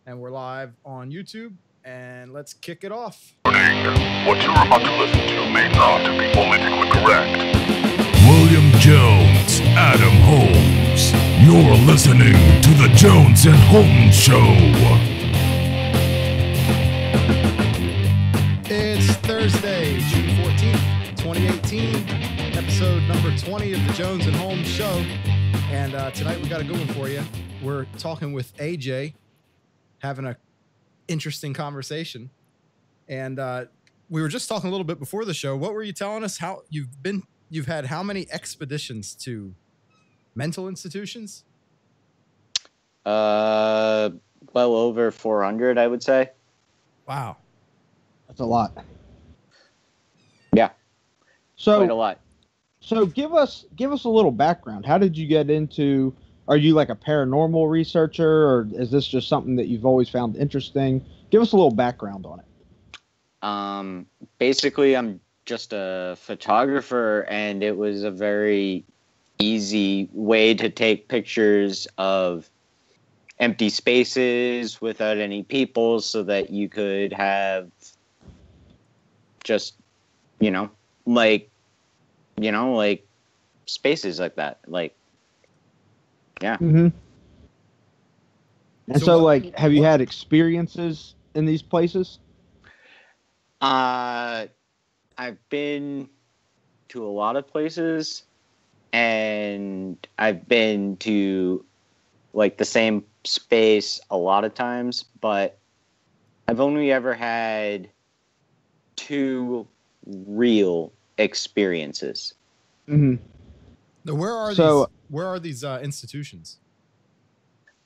and we're live on YouTube. And let's kick it off. What you're about to listen to may not be politically correct. William Jones, Adam Holmes. You're listening to the Jones and Holmes Show. It's Thursday, June 14th, 2018, episode number 20 of the Jones and Holmes Show. And tonight we got a good one for you. We're talking with AJ, having a interesting conversation. And we were just talking a little bit before the show. What were you telling us? How you've had how many expeditions to mental institutions? Well over 400, I would say. Wow. That's a lot. Yeah. So Quite a lot. So give us a little background. How did you get into? Are you like a paranormal researcher, or is this just something that you've always found interesting? Give us a little background on it. Basically, I'm just a photographer, and it was a very easy way to take pictures of empty spaces without any people, so that you could have just, like spaces like that. Like, yeah. Mm-hmm. And so have you had experiences in these places? I've been to a lot of places, and I've been to like the same space a lot of times, but I've only ever had two real experiences. Mm-hmm. Now, where are these institutions?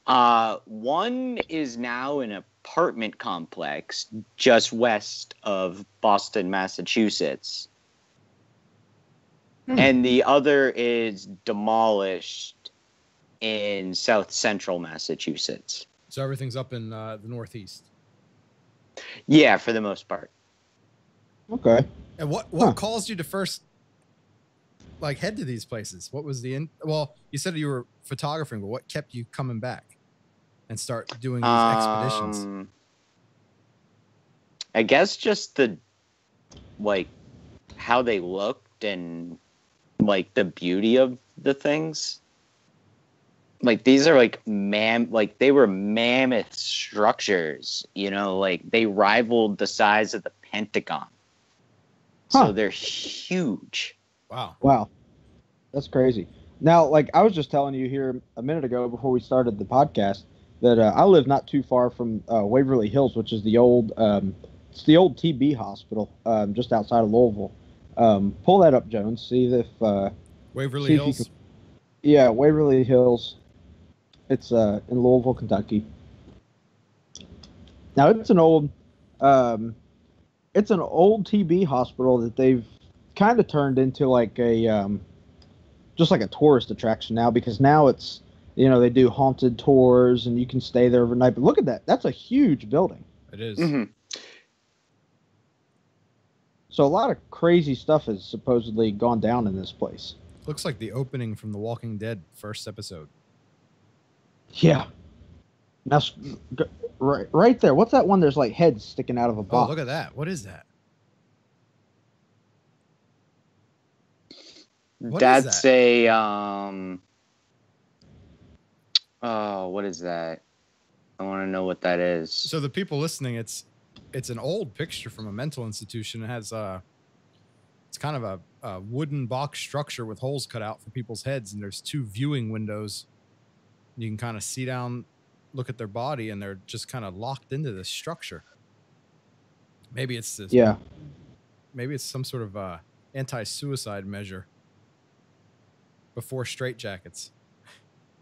One is now an apartment complex just west of Boston, Massachusetts. And the other is demolished in South Central Massachusetts. So everything's up in the Northeast. Yeah, for the most part. Okay. And what caused you to first head to these places? What was well, you said you were photographing, but what kept you coming back and start doing these expeditions? I guess just the how they looked and the beauty of the things. These are they were mammoth structures, they rivaled the size of the Pentagon. So they're huge. Wow. That's crazy. Now, I was just telling you here a minute ago before we started the podcast that I live not too far from Waverly Hills, which is the old TB hospital just outside of Louisville. Pull that up, Jones. See if Waverly Hills. Yeah, Waverly Hills. It's in Louisville, Kentucky. Now it's an old TB hospital that they've kind of turned into just like a tourist attraction now, because now it's they do haunted tours and you can stay there overnight. But look at that. That's a huge building. It is. Mm-hmm. So a lot of crazy stuff has supposedly gone down in this place. Looks like the opening from The Walking Dead first episode. Yeah. Now, right there. What's that one? There's heads sticking out of a box. Oh, look at that. What is that? That's a what is that? I want to know what that is. So the people listening, it's an old picture from a mental institution. It has it's kind of a wooden box structure with holes cut out for people's heads, and there's two viewing windows. You can kind of see down, look at their body, and they're just kind of locked into this structure. Maybe it's this. Yeah. Maybe it's some sort of anti-suicide measure before straitjackets.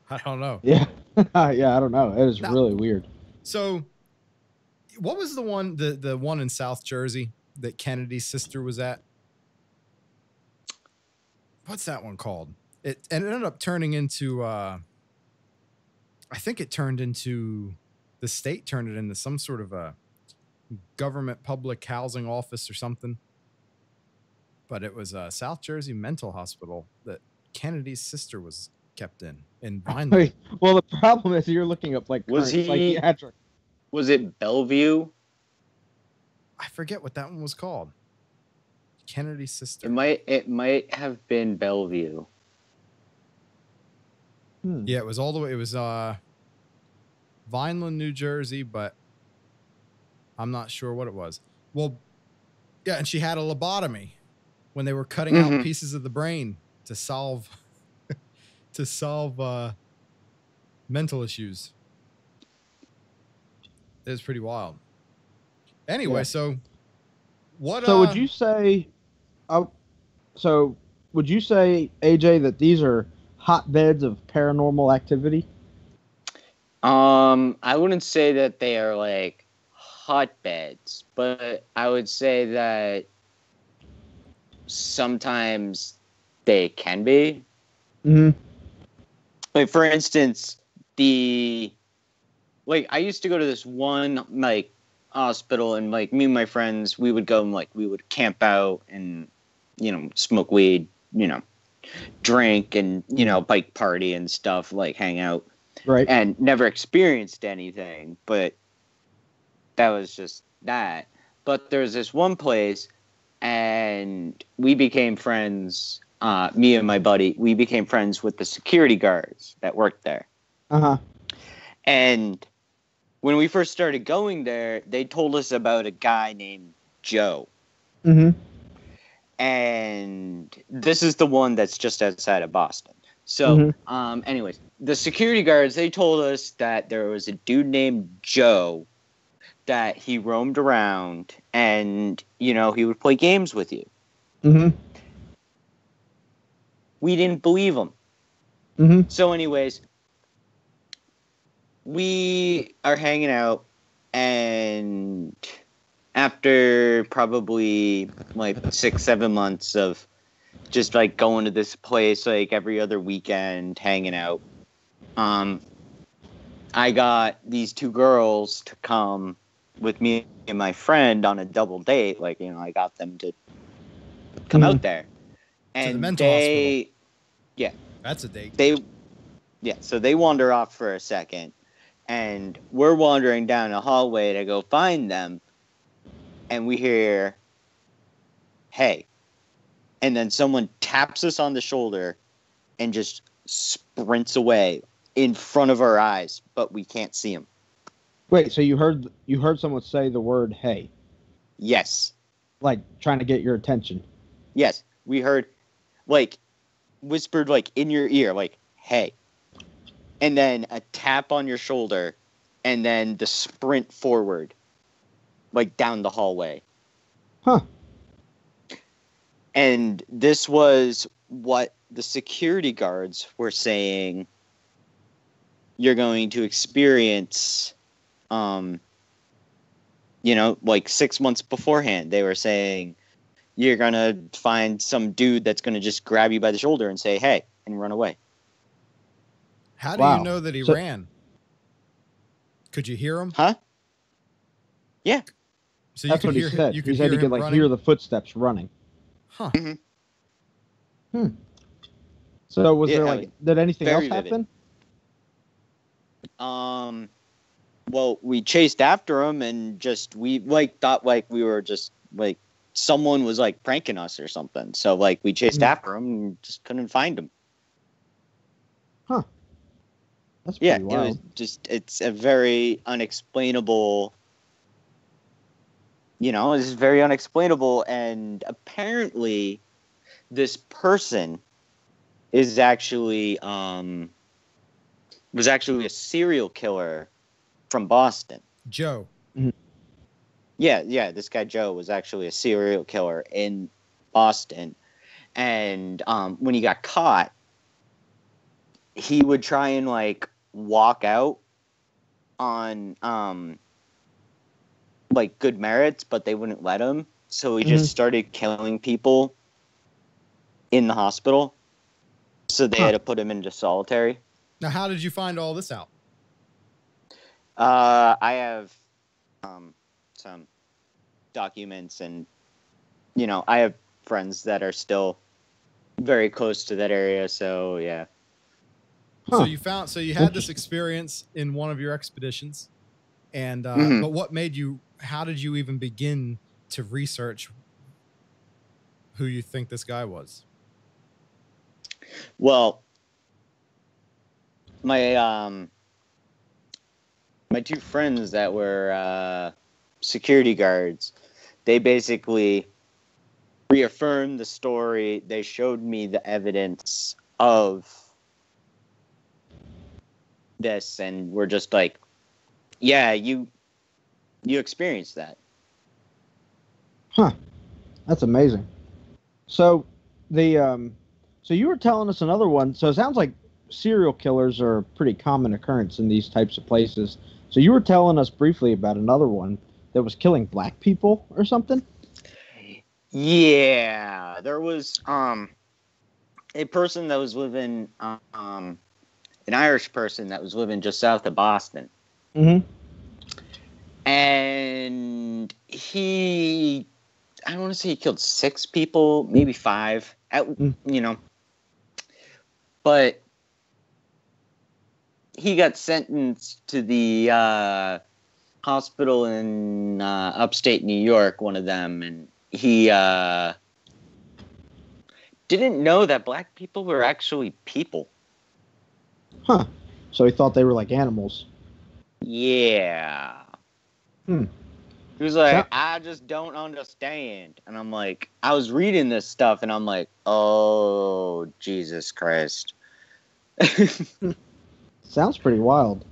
I don't know. Yeah. Yeah, I don't know. It is really weird. So what was the one in South Jersey that Kennedy's sister was at? What's that one called? It ended up turning into I think it turned into, the state turned it into some sort of a government public housing office or something. But it was a South Jersey mental hospital that Kennedy's sister was kept in Vineland. Well, the problem is you're looking up was he psychiatric. Was it Bellevue? I forget what that one was called. Kennedy's sister. It might have been Bellevue. Yeah, it was all the way. It was Vineland, New Jersey, but I'm not sure what it was. Well, yeah, and she had a lobotomy when they were cutting out pieces of the brain to solve mental issues. It was pretty wild. Anyway, Yeah. so what? So would you say? So would you say, AJ, that these are hotbeds of paranormal activity? I wouldn't say that they are like hotbeds, but I would say that sometimes they can be. Mm-hmm. Like, for instance, I used to go to this one like hospital, and like me and my friends, we would go and like we would camp out and smoke weed, drink and bike party and stuff, like hang out. Right. And never experienced anything, but that was just that. But there's this one place, and we became friends. Me and my buddy, we became friends with the security guards that worked there. Uh-huh. And when we first started going there, they told us about a guy named Joe. Mm-hmm. And this is the one that's just outside of Boston. So, anyways, the security guards, they told us that there was a dude named Joe that he roamed around and, he would play games with you. Mm-hmm. We didn't believe him. Mm-hmm. So anyways, we are hanging out, and after probably like 6-7 months of just like going to this place like every other weekend, hanging out, I got these two girls to come with me and my friend on a double date. Like, I got them to come out there. And the mental hospital. Yeah. That's a date. So they wander off for a second, and we're wandering down a hallway to go find them, and we hear, "Hey." And then someone taps us on the shoulder and just sprints away in front of our eyes, but we can't see him. Wait, so you heard someone say the word "hey"? Yes. Like trying to get your attention. Yes. We heard, like, whispered, like, in your ear, like, "Hey." And then a tap on your shoulder, and then the sprint forward, like, down the hallway. Huh. And this was what the security guards were saying you're going to experience, like 6 months beforehand. They were saying you're going to find some dude that's going to just grab you by the shoulder and say, "Hey," and run away. How do you know that he ran? Could you hear him? Huh? Yeah. So That's what he said. You could he said he hear could him like running? hear the footsteps running. Huh. Mm-hmm. So was Yeah, there like did anything else very vivid. happen? Well, we chased after him and we thought like we were just like someone was like pranking us or something. So like we chased after him and just couldn't find him. Huh. That's pretty wild. It was it's a very unexplainable. It's very unexplainable, and apparently this person is actually was actually a serial killer from Boston. Joe. Yeah, this guy Joe was actually a serial killer in Boston, and when he got caught, he would try and like walk out on like good merits, but they wouldn't let him, so he just started killing people in the hospital, so they had to put him into solitary. Now, how did you find all this out? I have some documents, and I have friends that are still very close to that area, so yeah. So you had this experience in one of your expeditions, And Mhm. but what made you? How did you even begin to research who you think this guy was? Well, my my two friends that were security guards, they basically reaffirmed the story. They showed me the evidence of this, and we're just like, yeah, you experienced that. Huh. That's amazing. So so you were telling us another one. So it sounds like serial killers are a pretty common occurrence in these types of places. So you were telling us briefly about another one that was killing black people or something? Yeah, there was a person that was living an Irish person that was living just south of Boston. Mm-hmm. And I don't want to say he killed 6 people, maybe 5, but he got sentenced to the hospital in upstate New York, one of them, and he didn't know that black people were actually people. Huh. So he thought they were like animals. Yeah. Hmm. He was like, Yeah. I just don't understand. And I'm like, I was reading this stuff and I'm like, oh, Jesus Christ. Sounds pretty wild.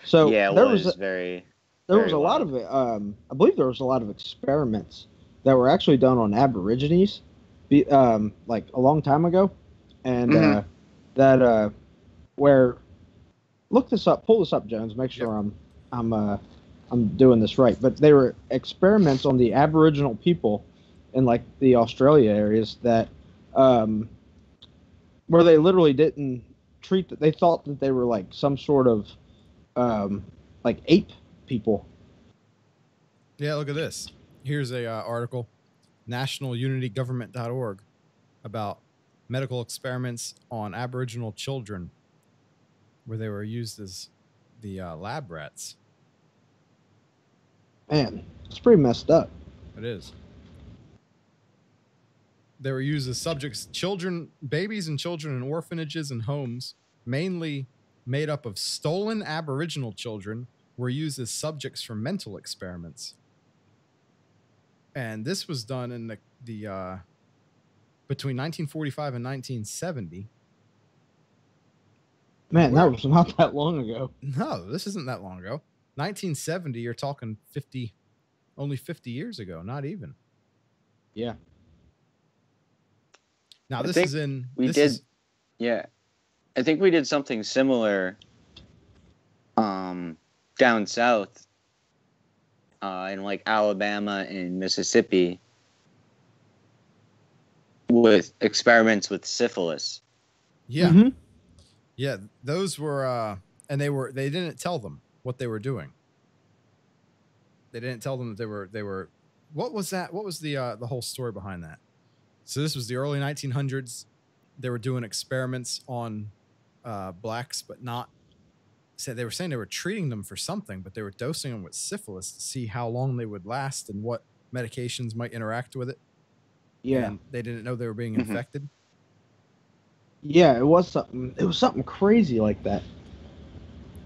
So Yeah, it there was was very, there very was a lot wild. of I believe there was a lot of experiments that were actually done on Aborigines, like a long time ago, and Mhm. that where look this up, pull this up, Jones, make Yep. sure I'm doing this right. But they were experiments on the Aboriginal people in like the Australia areas that where they literally didn't treat that. They thought that they were like some sort of like ape people. Yeah, look at this. Here's a article, nationalunitygovernment.org, about medical experiments on Aboriginal children, where they were used as the lab rats. Man, it's pretty messed up. It is. They were used as subjects, children, babies and children in orphanages and homes, mainly made up of stolen Aboriginal children, were used as subjects for mental experiments. And this was done in the between 1945 and 1970. Man, that was not that long ago. No, this isn't that long ago. 1970, you're talking only 50 years ago, not even. Yeah. Now, I this think is in. we this did, is, yeah. I think we did something similar down south in like Alabama and Mississippi with experiments with syphilis. yeah. Mhm. Yeah, those were and they didn't tell them what they were doing. They didn't tell them that they were what was that? What was the whole story behind that? So this was the early 1900s. They were doing experiments on blacks, but not they were saying they were treating them for something, but they were dosing them with syphilis to see how long they would last and what medications might interact with it. Yeah. And they didn't know they were being Mhm. infected. Yeah, it was something crazy like that.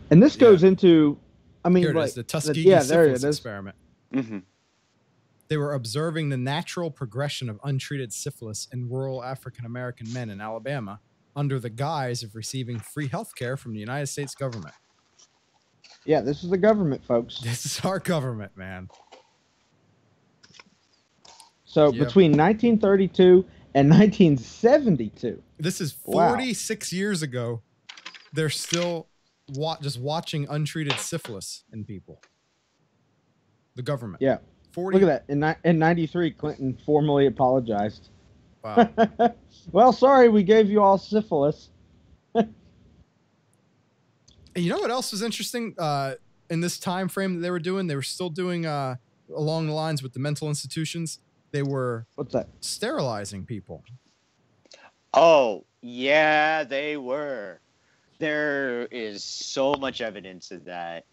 And this goes into I mean Here it like is, the Tuskegee yeah, there Syphilis it is. Experiment. Mm-hmm. They were observing the natural progression of untreated syphilis in rural African American men in Alabama under the guise of receiving free health care from the United States government. Yeah, this is the government, folks. This is our government, man. So Yep. between 1932 and 1972. This is Wow. 46 years ago. They're still just watching untreated syphilis in people. The government. Yeah. 40. Look at that. In 93, Clinton formally apologized. Wow. Well, sorry we gave you all syphilis. And you know what else was interesting? In this time frame that they were doing, they were still doing along the lines with the mental institutions. They were What's that? sterilizing people. Oh, yeah, they were. There is so much evidence of that.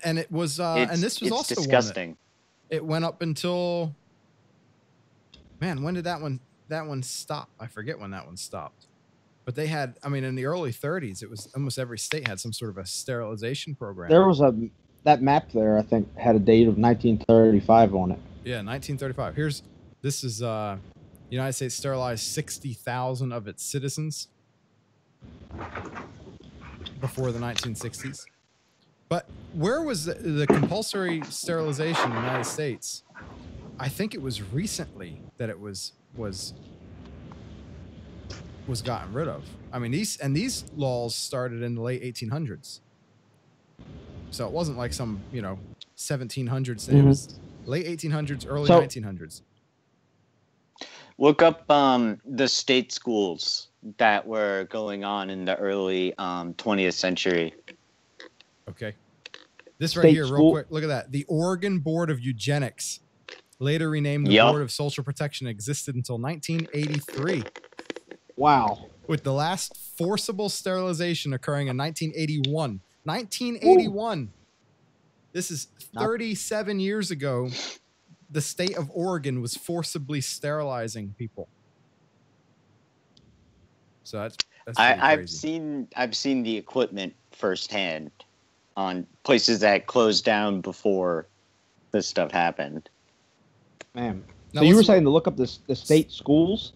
And it was, and this was it's also disgusting. it went up until, man, when did that one stop? I forget when that one stopped. But they had, I mean, in the early 30s, it was almost every state had some sort of a sterilization program. There was that map there, I think, had a date of 1935 on it. Yeah, 1935. This is United States sterilized 60,000 of its citizens before the 1960s. But where was the compulsory sterilization in the United States? I think it was recently that it was gotten rid of. I mean, these laws started in the late 1800s. So it wasn't like some, 1700s thing. It was late 1800s, early 1900s. Look up the state schools that were going on in the early 20th century. Okay. This right State here, real school. quick. Look at that. The Oregon Board of Eugenics, later renamed the Yep. Board of Social Protection, existed until 1983, Wow. with the last forcible sterilization occurring in 1981. 1981. This is 37 years ago. The state of Oregon was forcibly sterilizing people. So that's pretty crazy. I've seen the equipment firsthand on places that closed down before this stuff happened. Man. Now, So you were let's- saying to look up the state schools?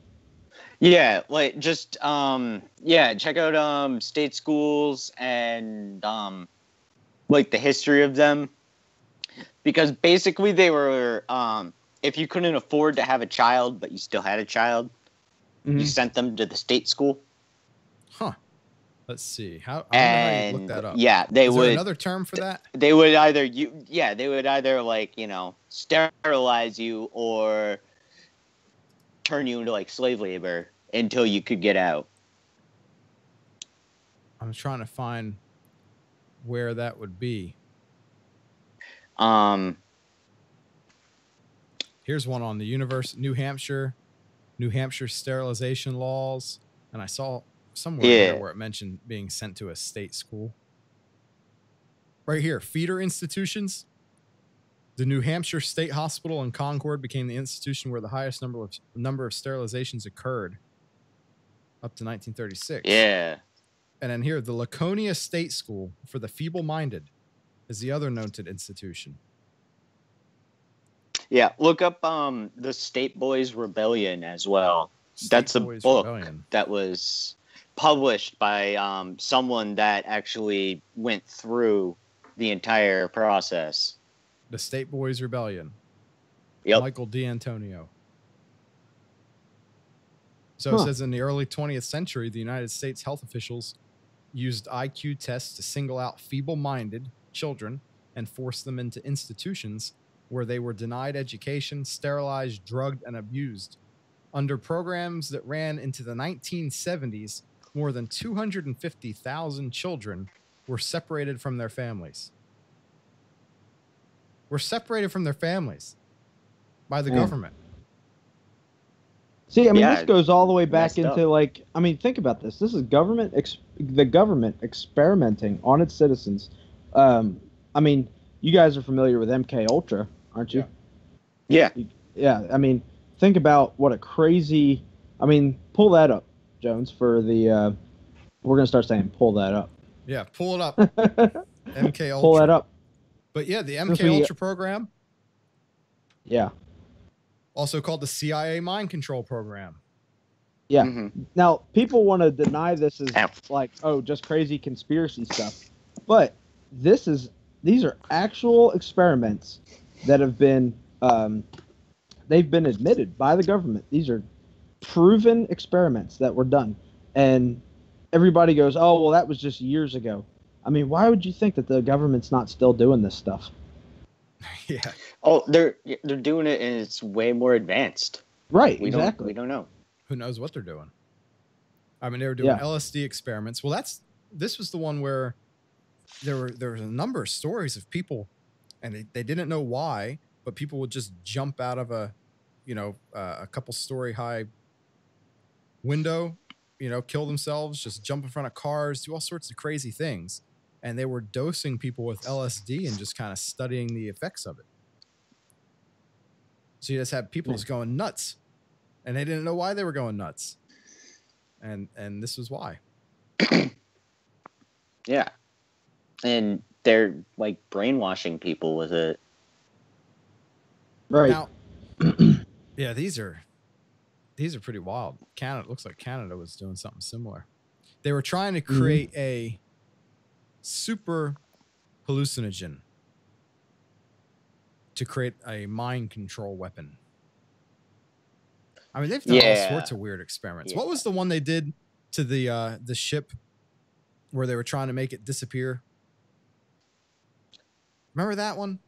Yeah, like just check out state schools and like the history of them, because basically they were if you couldn't afford to have a child but you still had a child, you sent them to the state school. Huh. Let's see. I wonder how you look that up. Yeah, they Is would there another term for that? they would either like, sterilize you or turn you into like slave labor until you could get out. I'm trying to find where that would be. Here's one on the New Hampshire sterilization laws, and I saw somewhere there where it mentioned being sent to a state school. Right here, feeder institutions. The New Hampshire State Hospital in Concord became the institution where the highest number of sterilizations occurred up to 1936. Yeah. And then here, the Laconia State School for the Feeble-Minded is the other noted institution. Yeah, look up the State Boys Rebellion as well. That's a book that was published by someone that actually went through the entire process. The State Boys Rebellion. Yep. Michael D'Antonio. So it says in the early 20th century, the United States health officials used IQ tests to single out feeble-minded children and force them into institutions where they were denied education, sterilized, drugged, and abused. Under programs that ran into the 1970s, more than 250,000 children were separated from their families. Were separated from their families by the government. See, I mean, this goes all the way back into up. like, I mean, think about this. This is the government experimenting on its citizens. I mean, you guys are familiar with MK Ultra, aren't you? Yeah. Yeah. I mean, think about what a crazy. I mean, pull that up, Jones. For the, we're gonna start saying pull that up. Yeah, pull it up. MK Ultra. Pull that up. But yeah, the MK Ultra program. Yeah. Also called the CIA mind control program. Yeah. Mm-hmm. Now, people want to deny this as like, oh, just crazy conspiracy stuff. But these are actual experiments that have been they've been admitted by the government. These are proven experiments that were done. And everybody goes, "Oh, well, that was just years ago." I mean, why would you think that the government's not still doing this stuff? Yeah. Oh, they're doing it, and it's way more advanced. Right. We exactly. don't know. Who knows what they're doing? I mean, they were doing LSD experiments. Well, this was the one where there was a number of stories of people, and they didn't know why, but people would just jump out of a couple story high window, kill themselves, just jump in front of cars, do all sorts of crazy things. and they were dosing people with LSD and just kind of studying the effects of it. So you just had people just going nuts, and they didn't know why they were going nuts. And this was why. Yeah. And they're like brainwashing people with it. Right. Now, yeah, these are pretty wild. Canada, looks like Canada was doing something similar. They were trying to create a super hallucinogen to create a mind control weapon. I mean, they've done all sorts of weird experiments. Yeah. What was the one they did to the ship where they were trying to make it disappear? Remember that one?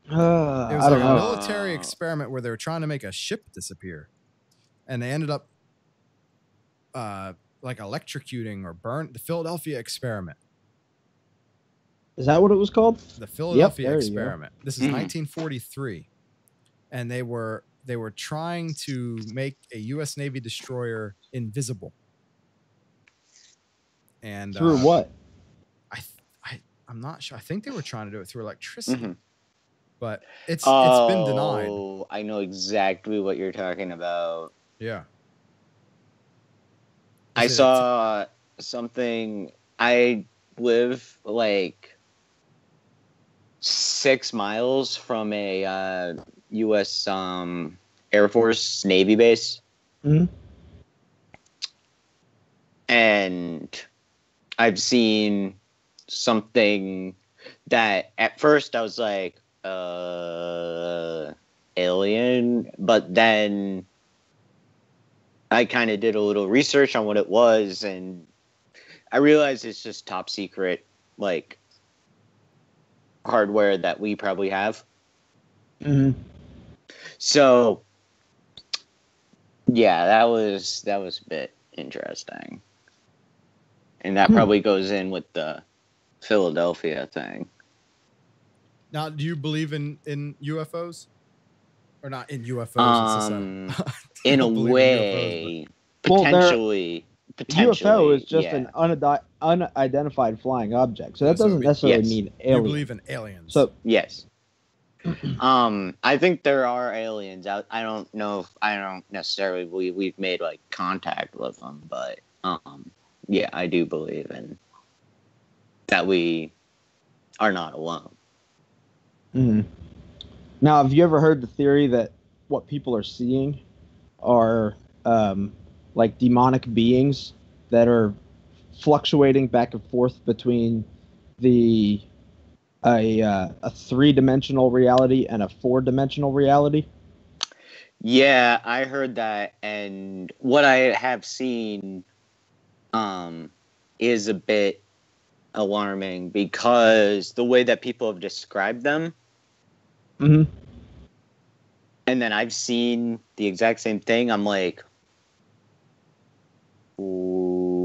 It was I like don't a know. military experiment where they were trying to make a ship disappear, and they ended up like electrocuting or burn the Philadelphia experiment. Is that what it was called? The Philadelphia there you go. experiment. This is 1943, and they were trying to make a U.S. Navy destroyer invisible. And Through what? I'm not sure. I think they were trying to do it through electricity, but it's Oh, been denied. I know exactly what you're talking about. Yeah. I saw something. I live like 6 miles from a U.S. Air Force Navy base. Mm-hmm. And I've seen something that at first I was like, alien, but then I kind of did a little research on what it was, and I realized it's just top secret, like, hardware that we probably have. Mm-hmm. So, yeah, that was a bit interesting. And that probably goes in with the Philadelphia thing. Now, do you believe in UFOs? Or not in UFOs? In a way, potentially. UFO is just an unidentified flying object, so that doesn't necessarily mean alien. You believe in aliens? So yes. I think there are aliens out. I don't necessarily believe we've made like contact with them, but yeah, I do believe in that we are not alone. Mm-hmm. Now, have you ever heard the theory that what people are seeing are like demonic beings that are fluctuating back and forth between a 3-dimensional reality and a 4-dimensional reality? Yeah, I heard that, and what I have seen is a bit alarming because the way that people have described them. Mm-hmm. And then I've seen the exact same thing. I'm like,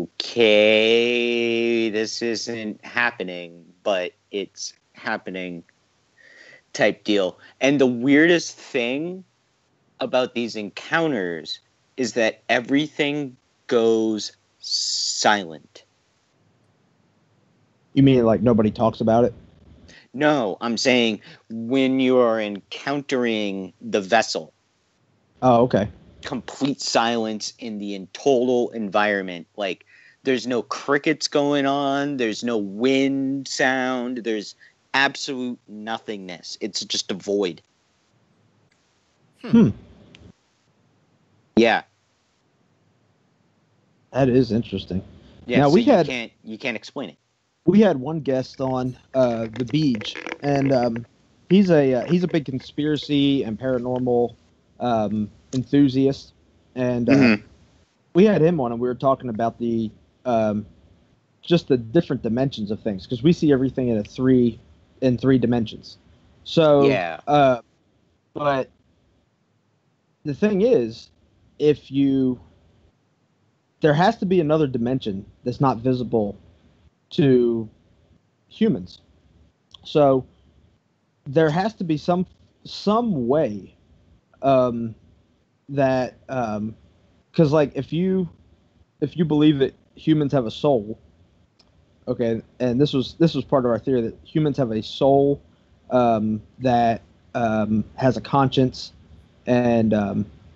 okay, this isn't happening, but it's happening type deal. And the weirdest thing about these encounters is that everything goes silent. You mean like nobody talks about it? No, I'm saying when you are encountering the vessel. Oh, okay. Complete silence in the total environment. Like, there's no crickets going on. There's no wind sound. There's absolute nothingness. It's just a void. Yeah. That is interesting. Yeah. Now, so you can't explain it. We had one guest on the beach, and he's a big conspiracy and paranormal enthusiast, and we had him on, and we were talking about the just the different dimensions of things, because we see everything in three dimensions. So yeah, but the thing is, there has to be another dimension that's not visible to humans. So there has to be some way that because like if you believe that humans have a soul, Okay, and this was part of our theory that humans have a soul that has a conscience, and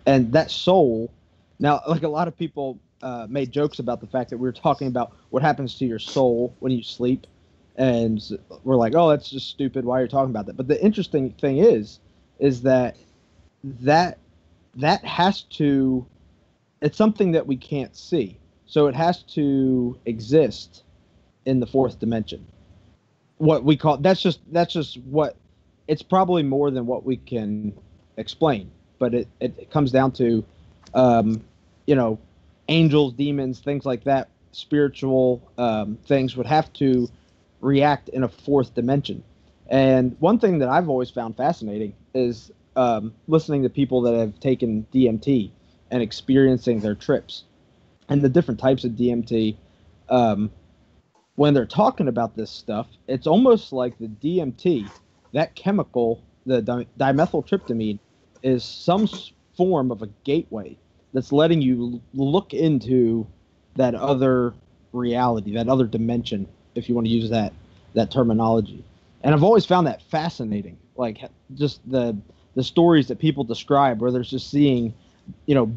that soul. Now, like a lot of people made jokes about the fact that we were talking about what happens to your soul when you sleep, and we're like, "Oh, that's just stupid. Why are you talking about that?" But the interesting thing is that that has to. It's something that we can't see, so it has to exist in the fourth dimension. What we call that's just what it's probably more than what we can explain, but it comes down to you know, angels, demons, things like that, spiritual things would have to react in a fourth dimension. And one thing that I've always found fascinating is listening to people that have taken DMT and experiencing their trips and the different types of DMT. When they're talking about this stuff, it's almost like the DMT, that chemical, the dimethyltryptamine, is some form of a gateway that's letting you look into that other reality, that other dimension, if you want to use that terminology. And I've always found that fascinating, like just the stories that people describe where they're just seeing,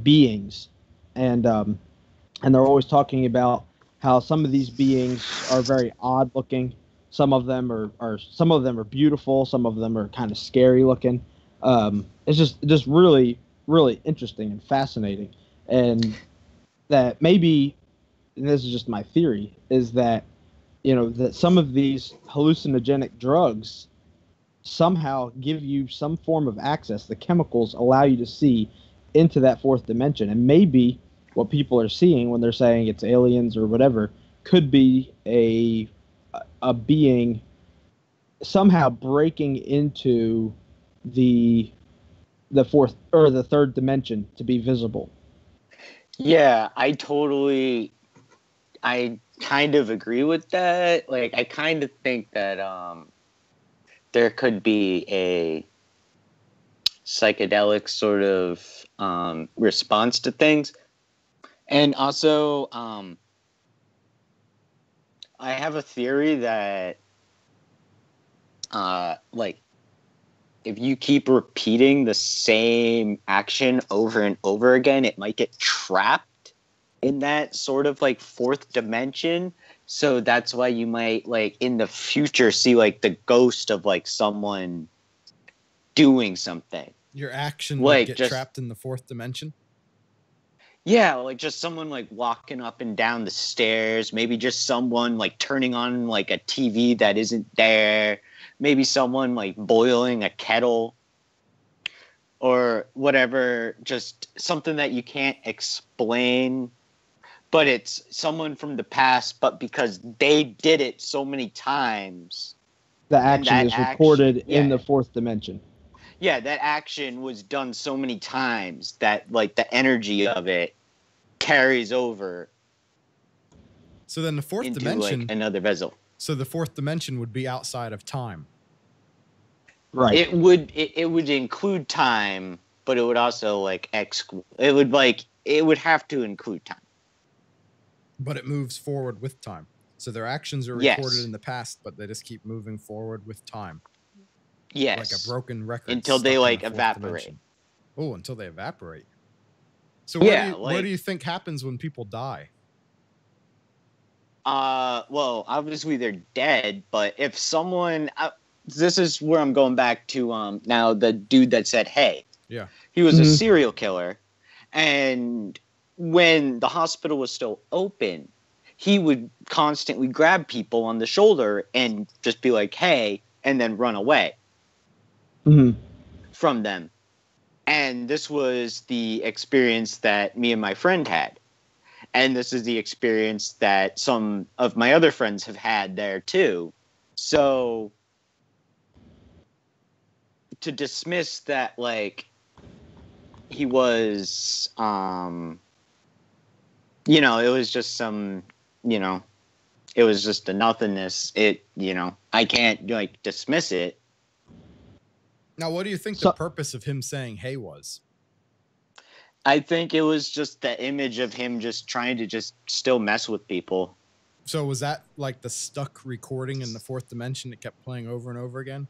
beings, and they're always talking about how some of these beings are very odd looking. Some of them are beautiful. Some of them are kind of scary looking. It's just really, really interesting and fascinating. And that maybe, and this is just my theory, is that, that some of these hallucinogenic drugs somehow give you some form of access. The chemicals allow you to see into that fourth dimension. And maybe what people are seeing when they're saying it's aliens or whatever could be a being somehow breaking into the fourth or the third dimension to be visible. Yeah, I kind of agree with that. Like, I kind of think that there could be a psychedelic sort of response to things. And also, I have a theory that, if you keep repeating the same action over and over again, it might get trapped in that sort of like fourth dimension. So that's why you might in the future see the ghost of someone doing something. Your action would get trapped in the fourth dimension? Yeah, just someone walking up and down the stairs. Maybe just someone turning on a TV that isn't there. Maybe someone boiling a kettle or whatever. Just something that you can't explain, but it's someone from the past. But because they did it so many times, the action is recorded in the fourth dimension. Yeah, that action was done so many times that the energy of it carries over. So then the fourth dimension, another vessel. So the fourth dimension would be outside of time. Right. It would include time, but it would also exclude. It would have to include time. But it moves forward with time. So their actions are recorded in the past, but they just keep moving forward with time. Yes. Like a broken record. Until they evaporate. Oh, until they evaporate. So what do you think happens when people die? Well, obviously they're dead, but if someone this is where I'm going back to now the dude that said hey. Yeah. He was a serial killer, and when the hospital was still open, he would constantly grab people on the shoulder and just be like, hey, and then run away. From them. And this was the experience that me and my friend had. And this is the experience that some of my other friends have had there too. So to dismiss that he was it was just some it was just a nothingness. I can't dismiss it. Now, what do you think the purpose of him saying hey was? I think it was just the image of him just trying to just still mess with people. So was that like the stuck recording in the fourth dimension that kept playing over and over again?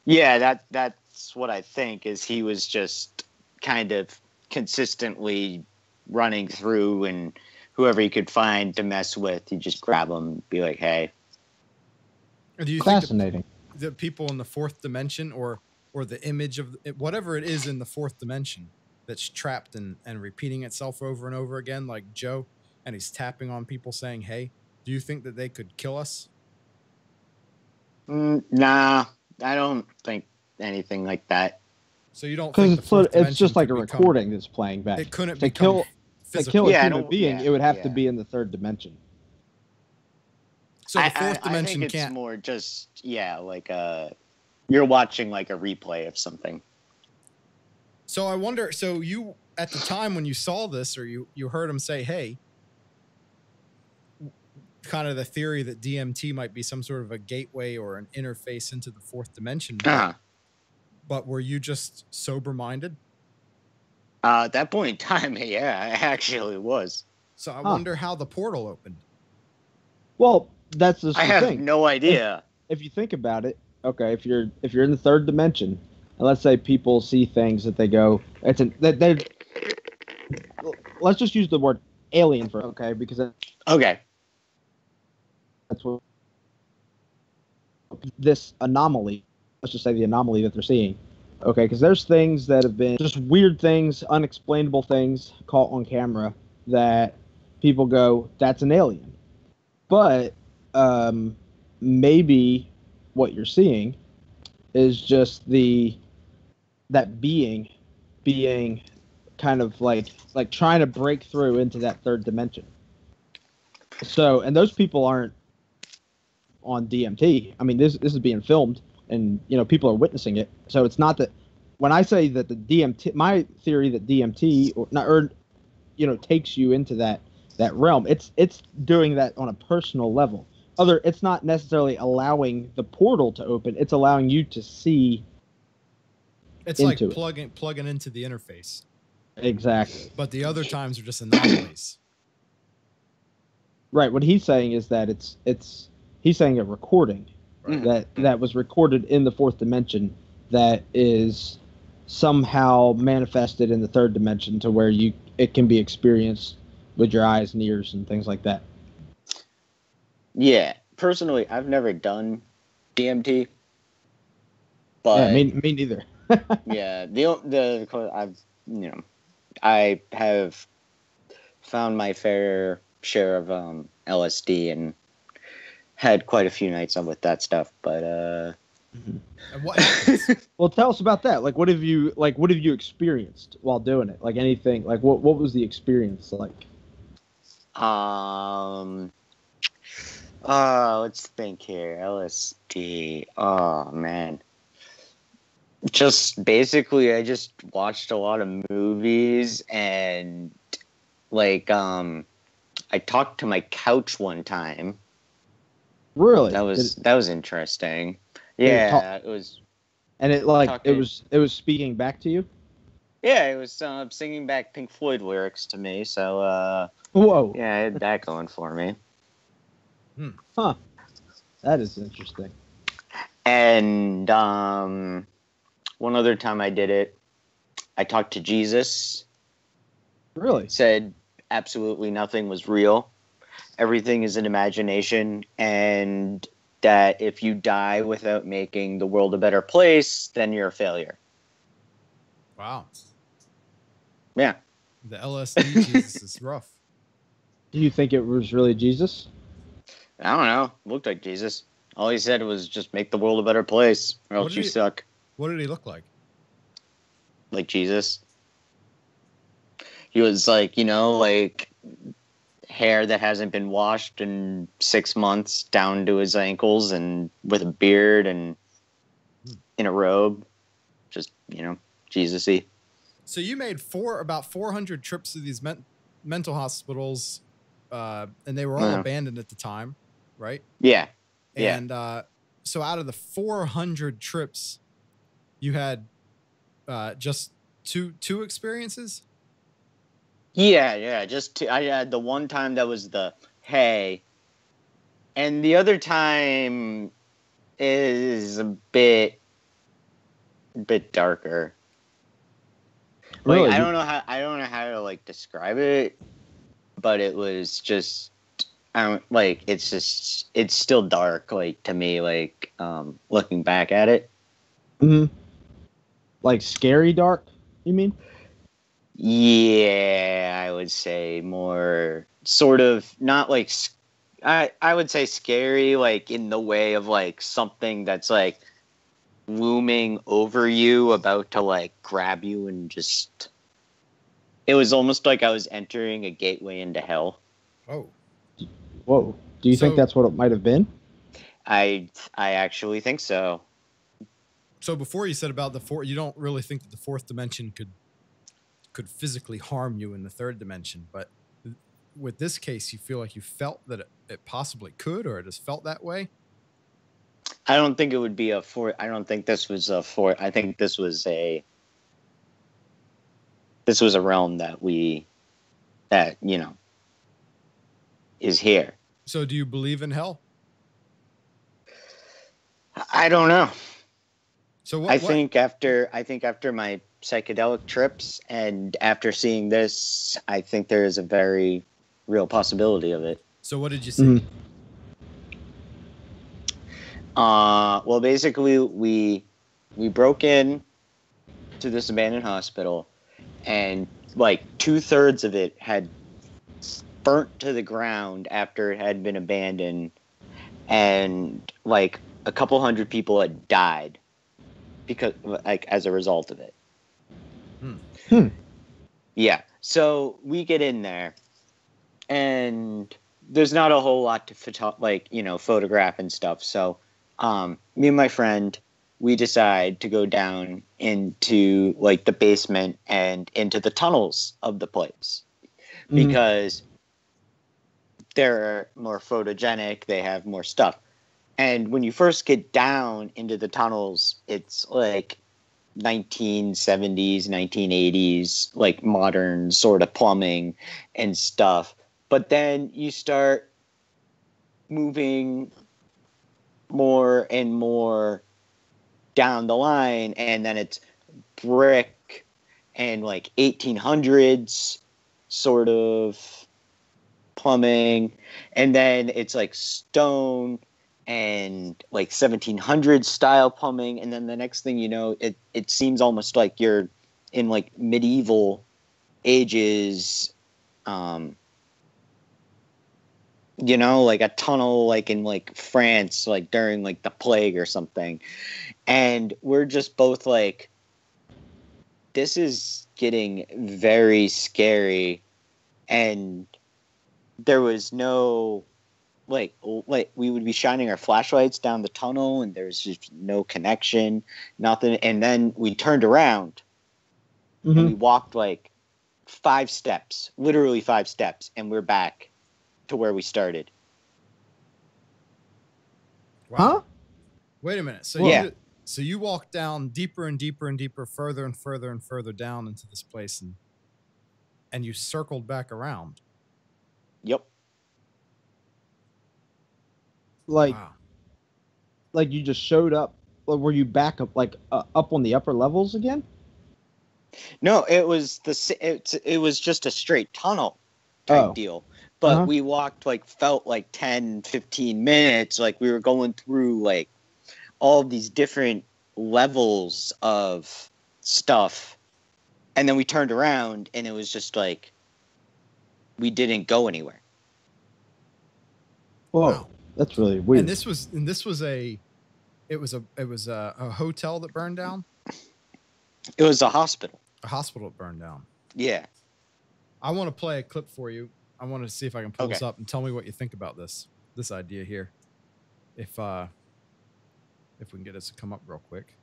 Yeah, that's what I think. Is he was just kind of consistently running through, and whoever he could find to mess with, he'd just grab them and be like, "Hey." Or do you Fascinating. think the people in the fourth dimension, or the image of whatever it is in the fourth dimension that's trapped and repeating itself over and over again, like Joe, and he's tapping on people saying, "Hey," do you think that they could kill us? Nah, I don't think anything like that. So you don't think Because the it's just like a fourth dimension could recording that's playing back. It couldn't to become kill physical. a Yeah, I human don't- being, yeah, it would have to yeah. be in the third dimension. So the fourth I dimension think it's can't. more just like you're watching like a replay of something. So I wonder. So you, at the time when you saw this, or you heard him say, "Hey," kind of the theory that DMT might be some sort of a gateway or an interface into the fourth dimension. Uh-huh. But were you just sober minded? At that point in time, yeah, I actually was. So I wonder how the portal opened. Well, that's just I the have thing. no idea. If you think about it, okay, if you're in the third dimension, and let's say people see things that they go, let's just use the word alien for okay, because Okay. that's what this anomaly. Let's just say the anomaly that they're seeing. Okay, because there's things that have been just weird things, unexplainable things caught on camera that people go, "That's an alien." But maybe what you're seeing is just that being kind of like trying to break through into that third dimension. So, and those people aren't on DMT. I mean, this is being filmed, and people are witnessing it. So it's not that when I say that the DMT, my theory that DMT takes you into that realm, it's doing that on a personal level. It's not necessarily allowing the portal to open. It's allowing you to see. It's like plugging into the interface. Exactly. But the other times are just anomalies. Right. What he's saying is that he's saying a recording that was recorded in the fourth dimension that is somehow manifested in the third dimension to where it can be experienced with your eyes and ears and things like that. Yeah, personally, I've never done DMT, but yeah, me neither. yeah, I have found my fair share of LSD and had quite a few nights on with that stuff. But And what happens? Well, tell us about that. Like, what have you experienced while doing it? Like anything? Like what was the experience like? Let's think here. LSD. Oh man. Just basically I just watched a lot of movies and I talked to my couch one time. Really? That was interesting. Yeah, it was. And it was speaking back to you? Yeah, it was singing back Pink Floyd lyrics to me. So whoa. yeah, I had that going for me. Huh. That is interesting. And one other time I did it, I talked to Jesus. Really? Said absolutely nothing was real. Everything is an imagination, and that if you die without making the world a better place, then you're a failure. Wow. Yeah. The LSD Jesus is rough. Do you think it was really Jesus? I don't know. Looked like Jesus. All he said was just make the world a better place, or else you suck. What did he look like? Like Jesus. He was like, hair that hasn't been washed in 6 months down to his ankles and with a beard and in a robe. Just, Jesus-y. So you made about 400 trips to these mental hospitals, and they were all abandoned at the time, right? Yeah. And so out of the 400 trips, you had just two experiences? Yeah. Just I had the one time that was the, hey, And the other time is a bit darker. Like, Really? I don't know how to like describe it, but it was just it's still dark, like, to me, like, looking back at it. Mm-hmm. Like scary dark, you mean? Yeah, I would say more sort of not like I would say scary, like in the way of like something that's like looming over you, about to like grab you, and just it was almost like I was entering a gateway into hell. Oh, Whoa. Do you think that's what it might have been? I actually think so. so before you said about the fourth, you don't really think that the fourth dimension could physically harm you in the third dimension, but with this case, you feel like you felt that it possibly could, or it has felt that way. I don't think it would be a fourth. I don't think this was a fourth. I think this was a realm that is here. So do you believe in hell? I don't know. So what, I think after my psychedelic trips and after seeing this, I think there is a very real possibility of it. So what did you see? Well, basically, we broke in to this abandoned hospital, and like 2/3 of it had burnt to the ground after it had been abandoned, and like a couple hundred people had died because, like, as a result of it. Yeah. So we get in there, and there's not a whole lot to photograph and stuff. So me and my friend, we decide to go down into like the basement and into the tunnels of the place, because they're more photogenic, they have more stuff. And when you first get down into the tunnels, it's like 1970s, 1980s, like modern sort of plumbing and stuff. But then you start moving more and more down the line, and then it's brick and like 1800s sort of plumbing, and then it's like stone and like 1700s style plumbing, and then the next thing you know, it seems almost like you're in like medieval ages, like a tunnel, like in like France, like during like the plague or something. And we're just both like, this is getting very scary. And there was no like we would be shining our flashlights down the tunnel, and there's just no connection, nothing. And then we turned around and we walked like 5 steps, literally 5 steps, and we're back to where we started. Wow. Huh? Wait a minute. So so you walked down deeper and deeper and deeper, further and further and further down into this place, and you circled back around. Yep. Like, wow. Like you just showed up. Or were you back up, like up on the upper levels again? No, it was it was just a straight tunnel type deal. But we walked felt like 10, 15 minutes. Like we were going through like all of these different levels of stuff. And then we turned around, and it was just like we didn't go anywhere. Whoa. Wow. That's really weird. And this was a hotel that burned down. It was a hospital. A hospital that burned down. Yeah. I want to play a clip for you. I want to see if I can pull this up and tell me what you think about this idea here. If we can get this to come up real quick.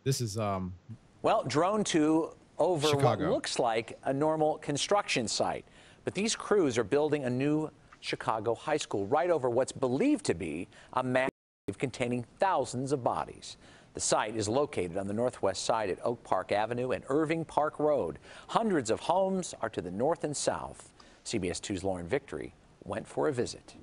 This is well, drone 2 over Chicago. what looks like a normal construction site. But these crews are building a new Chicago high school right over what's believed to be a massive grave containing thousands of bodies. The site is located on the northwest side at Oak Park Avenue and Irving Park Road. Hundreds of homes are to the north and south. CBS 2's Lauren Victory went for a visit.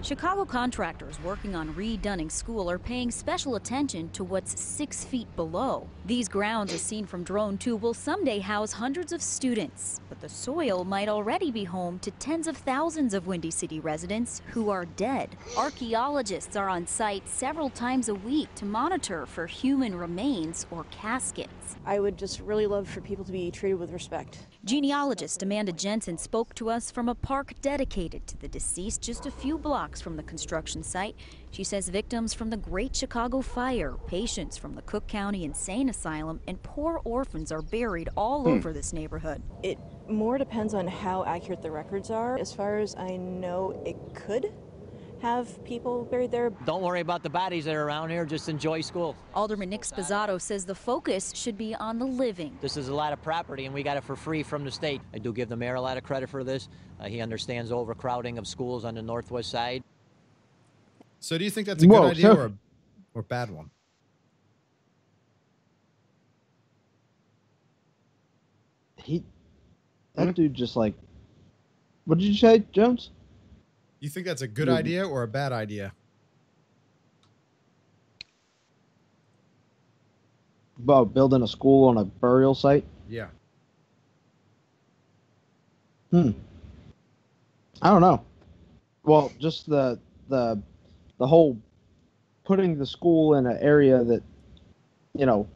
Chicago contractors working on redunning school are paying special attention to what's 6 feet below. These grounds, as seen from Drone 2, will someday house hundreds of students, but the soil might already be home to tens of thousands of Windy City residents who are dead. Archaeologists are on site several times a week to monitor for human remains or caskets. I would just really love for people to be treated with respect. Genealogist Amanda Jensen spoke to us from a park dedicated to the deceased just a few blocks from the construction site. She says victims from the Great Chicago Fire, patients from the Cook County Insane Asylum, and poor orphans are buried all over this neighborhood. It more depends on how accurate the records are. As far as I know, it could have people buried there. Don't worry about the bodies that are around here, just enjoy school. Alderman Nick Spazzato says the focus should be on the living. This is a lot of property and we got it for free from the state. I do give the mayor a lot of credit for this. He understands overcrowding of schools on the northwest side. So do you think that's a good idea or a bad one? That dude just like, what did you say, Jones? You think that's a good idea or a bad idea? About building a school on a burial site? Yeah. I don't know. Well, just the whole putting the school in an area that, you know,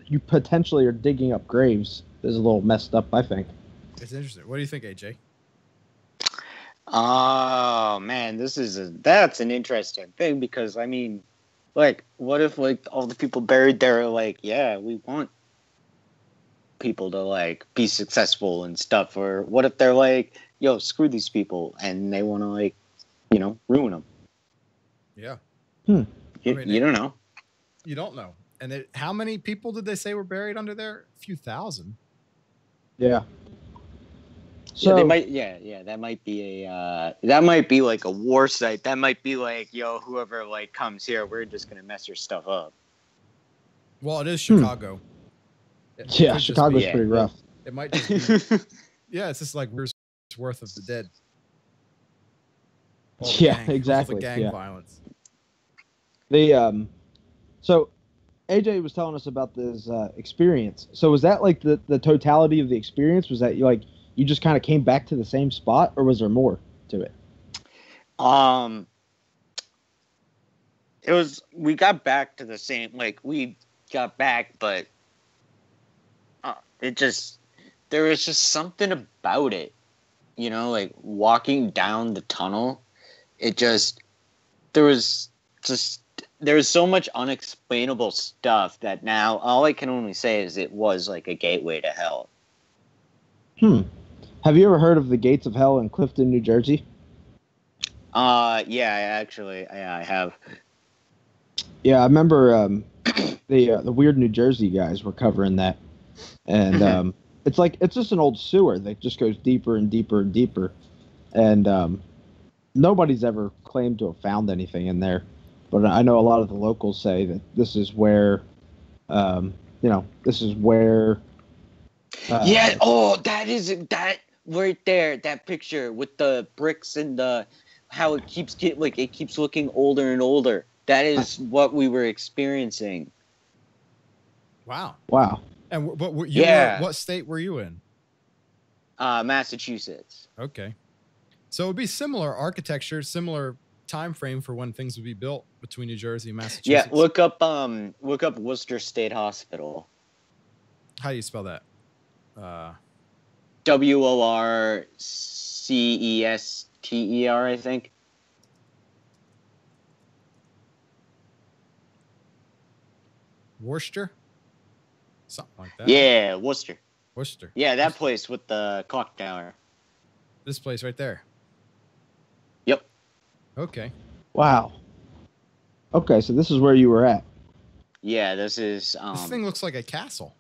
you potentially are digging up graves is a little messed up, I think. It's interesting. What do you think, AJ? Oh man, that's an interesting thing because I mean, like, what if like all the people buried there are like, yeah, we want people to like be successful and stuff, or what if they're like, yo, screw these people and they want to like, you know, ruin them? Yeah. You don't know. You don't know. And how many people did they say were buried under there? A few thousand. Yeah. So they might, that might be like a war site. That might be like, yo, whoever like comes here, we're just gonna mess your stuff up. Well, it is Chicago. Yeah, Chicago's pretty rough. It might just be, yeah, it's just like years worth of the dead. Exactly. All the gang violence. So AJ was telling us about this experience. So was that like the totality of the experience? Was that like you just kind of came back to the same spot, or was there more to it? It was, we got back to the same, like we got back, but there was just something about it, you know, like walking down the tunnel. There was so much unexplainable stuff that now all I can only say is it was like a gateway to hell. Have you ever heard of the Gates of Hell in Clifton, New Jersey? Yeah, I have. Yeah, I remember the Weird New Jersey guys were covering that, and it's just an old sewer that just goes deeper and deeper and deeper, and nobody's ever claimed to have found anything in there, but I know a lot of the locals say that this is where, that right there, that picture with the bricks and how it keeps looking older and older. That is what we were experiencing. Wow. And what state were you in? Massachusetts. Okay. So it would be similar architecture, similar time frame for when things would be built between New Jersey and Massachusetts. Yeah, look up Worcester State Hospital. How do you spell that? Worcester, I think. Worcester? Something like that. Yeah, Worcester. Yeah, that Worcester. place with the clock tower. This place right there. Yep. Okay. Wow. Okay, so this is where you were at. Yeah, this is. This thing looks like a castle.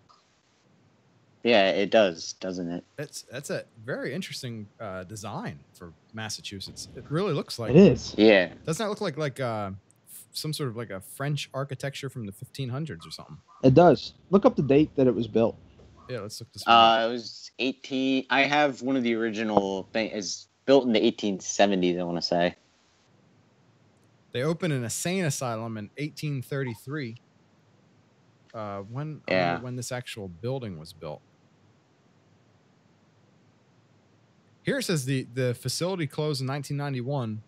Yeah, it does, doesn't it? That's a very interesting design for Massachusetts. It really looks like It is. Yeah. Doesn't that look like some sort of like a French architecture from the 1500s or something? It does. Look up the date that it was built. Yeah, let's look this one up. It was 18. I have one of the original thing. Is built in the 1870s. I want to say. They opened an insane asylum in 1833. I wonder when this actual building was built. Here it says the facility closed in 1991,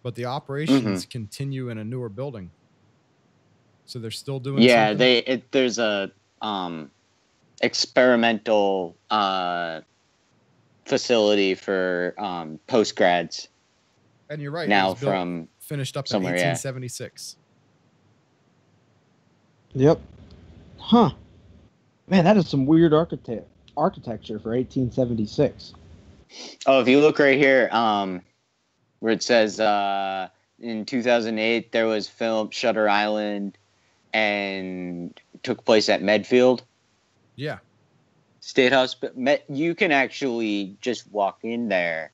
but the operations continue in a newer building. So they're still doing something? There's a experimental facility for post-grads. And you're right. Now finished up somewhere, in 1876. Yep. Huh. Man, that is some weird architecture for 1876. Oh, if you look right here, where it says in 2008 there was film Shutter Island, and took place at Medfield. Yeah. State Hospital. You can actually just walk in there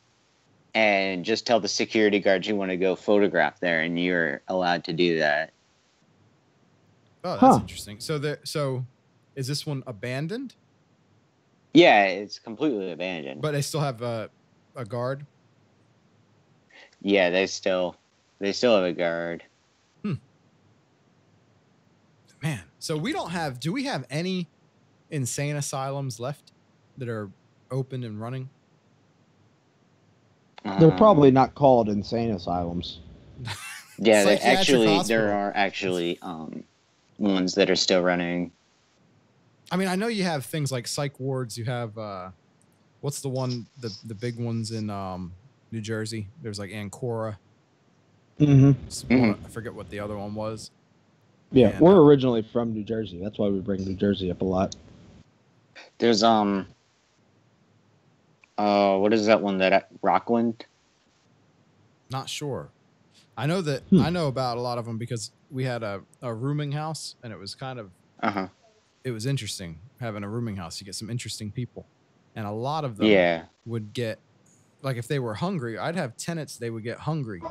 and just tell the security guards you want to go photograph there, and you're allowed to do that. Oh, that's interesting. So is this one abandoned? Yeah, it's completely abandoned. But they still have a guard? Yeah, they still have a guard. Man, so do we have any insane asylums left that are open and running? They're probably not called insane asylums. Yeah, there are actually ones that are still running. I mean, I know you have things like psych wards. You have what's the one, the big ones in New Jersey? There's like Ancora. I forget what the other one was. Yeah, and, we're originally from New Jersey. That's why we bring New Jersey up a lot. There's what is that one that Rockland? Not sure. I know that I know about a lot of them because we had a rooming house, and it was kind of it was interesting having a rooming house. You get some interesting people, and a lot of them would get, like, if they were hungry, I'd have tenants, they would get hungry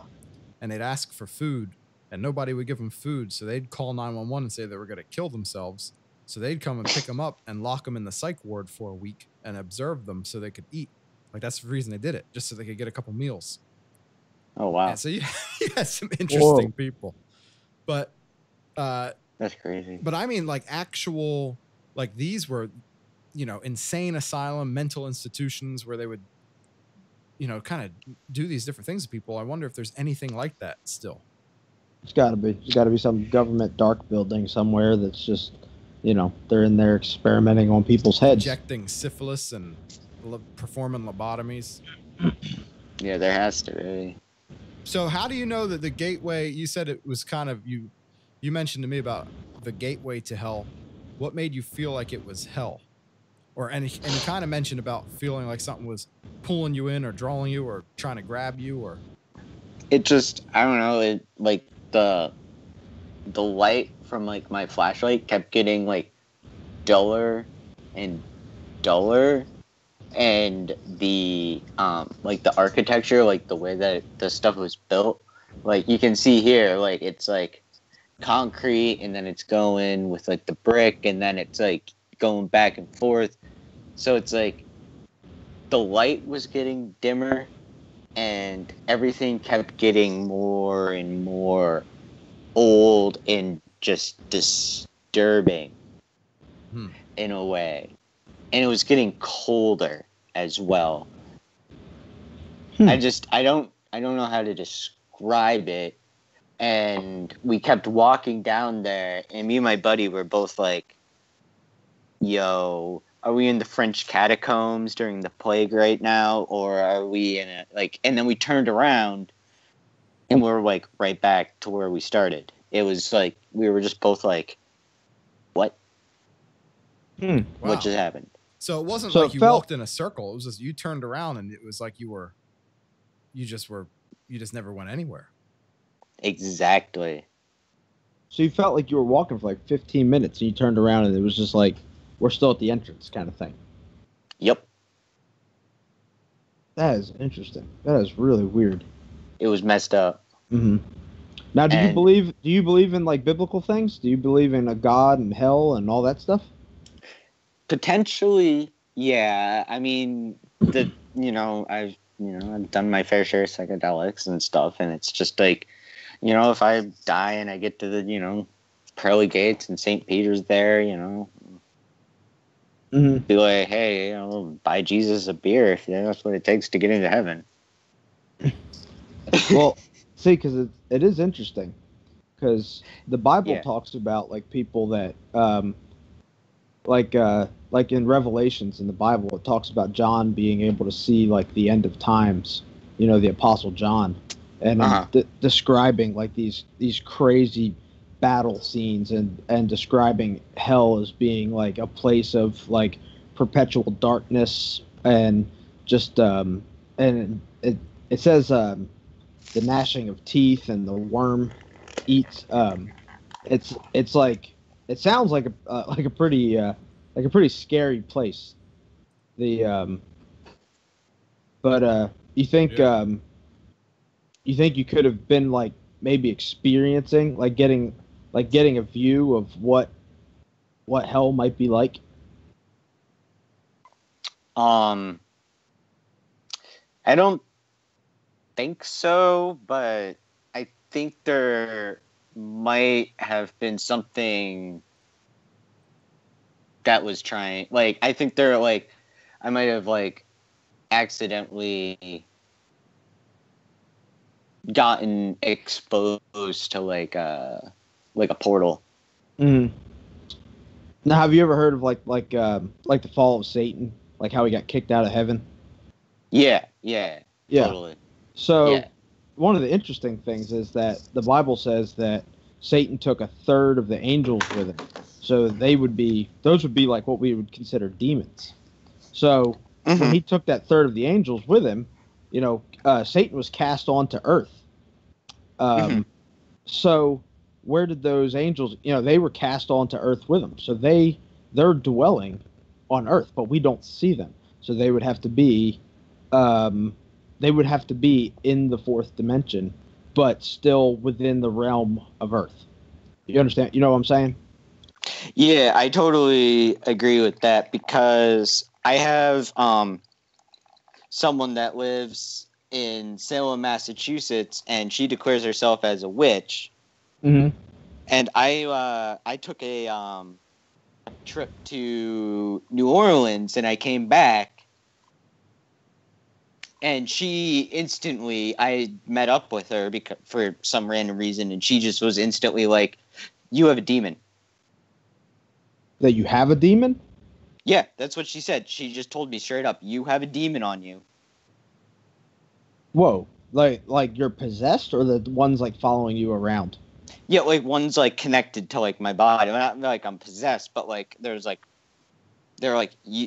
and they'd ask for food, and nobody would give them food, so they'd call 911 and say they were going to kill themselves. So they'd come and pick them up and lock them in the psych ward for a week and observe them so they could eat. Like, that's the reason they did it, just so they could get a couple meals. Oh, wow. And so you had some interesting people. But that's crazy. But I mean, like, actual, like, these were, insane asylum, mental institutions where they would, kind of do these different things to people. I wonder if there's anything like that still. It's got to be. There's got to be some government dark building somewhere that's just, they're in there experimenting on people's heads. Injecting syphilis and performing lobotomies. Yeah, there has to be. So how do you know that the gateway, you said it was kind of, you mentioned to me about the gateway to hell. What made you feel like it was hell? And you kind of mentioned about feeling like something was pulling you in or drawing you or trying to grab you, or it just, I don't know, it, like, the light from, like, my flashlight kept getting, like, duller and duller, and the like, the architecture, like, the way that the stuff was built, like, you can see here, like, it's like concrete, and then it's going with, like, the brick, and then it's, like, going back and forth. So it's like the light was getting dimmer, and everything kept getting more and more old and just disturbing in a way. And it was getting colder as well. I don't know how to describe it. And we kept walking down there, and me and my buddy were both like, yo, are we in the French catacombs during the plague right now? Or are we in a, like, and then we turned around and we were, like, right back to where we started. It was like, we were just both like, what? Wow. What just happened? So it wasn't like you walked in a circle. It was just, you turned around and it was like you just never went anywhere. Exactly. So you felt like you were walking for like 15 minutes and you turned around and it was just like, we're still at the entrance kind of thing. Yep. That is interesting. That is really weird. It was messed up. Now, do you believe in, like, biblical things? Do you believe in a God and hell and all that stuff? Potentially, yeah. I mean, I've done my fair share of psychedelics and stuff, and it's just like, if I die and I get to the, pearly gates and St. Peter's there, be like, hey, buy Jesus a beer if that's what it takes to get into heaven. Well, see, because it is interesting, because the Bible Yeah. talks about like people that, like in Revelations in the Bible, it talks about John being able to see like the end of times, the Apostle John, and describing like these crazy battle scenes and describing hell as being like a place of like perpetual darkness and just and it says the gnashing of teeth and the worm eats it's like it sounds like a pretty scary place. But you think you think you could have been like maybe experiencing getting a view of what hell might be like? I don't think so, but I think there might have been something that was trying, like, I think there, like, I might have, like, accidentally gotten exposed to, like a portal. Mm. Now, have you ever heard of like the fall of Satan, like how he got kicked out of heaven? Yeah, totally. So, Yeah. One of the interesting things is that the Bible says that Satan took a third of the angels with him. So those would be like what we would consider demons. So when he took that third of the angels with him, Satan was cast onto earth. So where did those angels, they were cast onto earth with him. So they're dwelling on earth, but we don't see them. So they would have to be in the fourth dimension, but still within the realm of earth. You understand? You know what I'm saying? Yeah, I totally agree with that, because I have someone that lives in Salem, Massachusetts, and she declares herself as a witch. Mm-hmm. And I took a trip to New Orleans, and I came back, and I met up with her for some random reason, and she just was instantly like, "You have a demon." That you have a demon? Yeah, that's what she said. She just told me straight up, "You have a demon on you." Whoa. Like you're possessed, or the ones like following you around? Yeah, like one's like connected to like my body. Not like I'm possessed, but like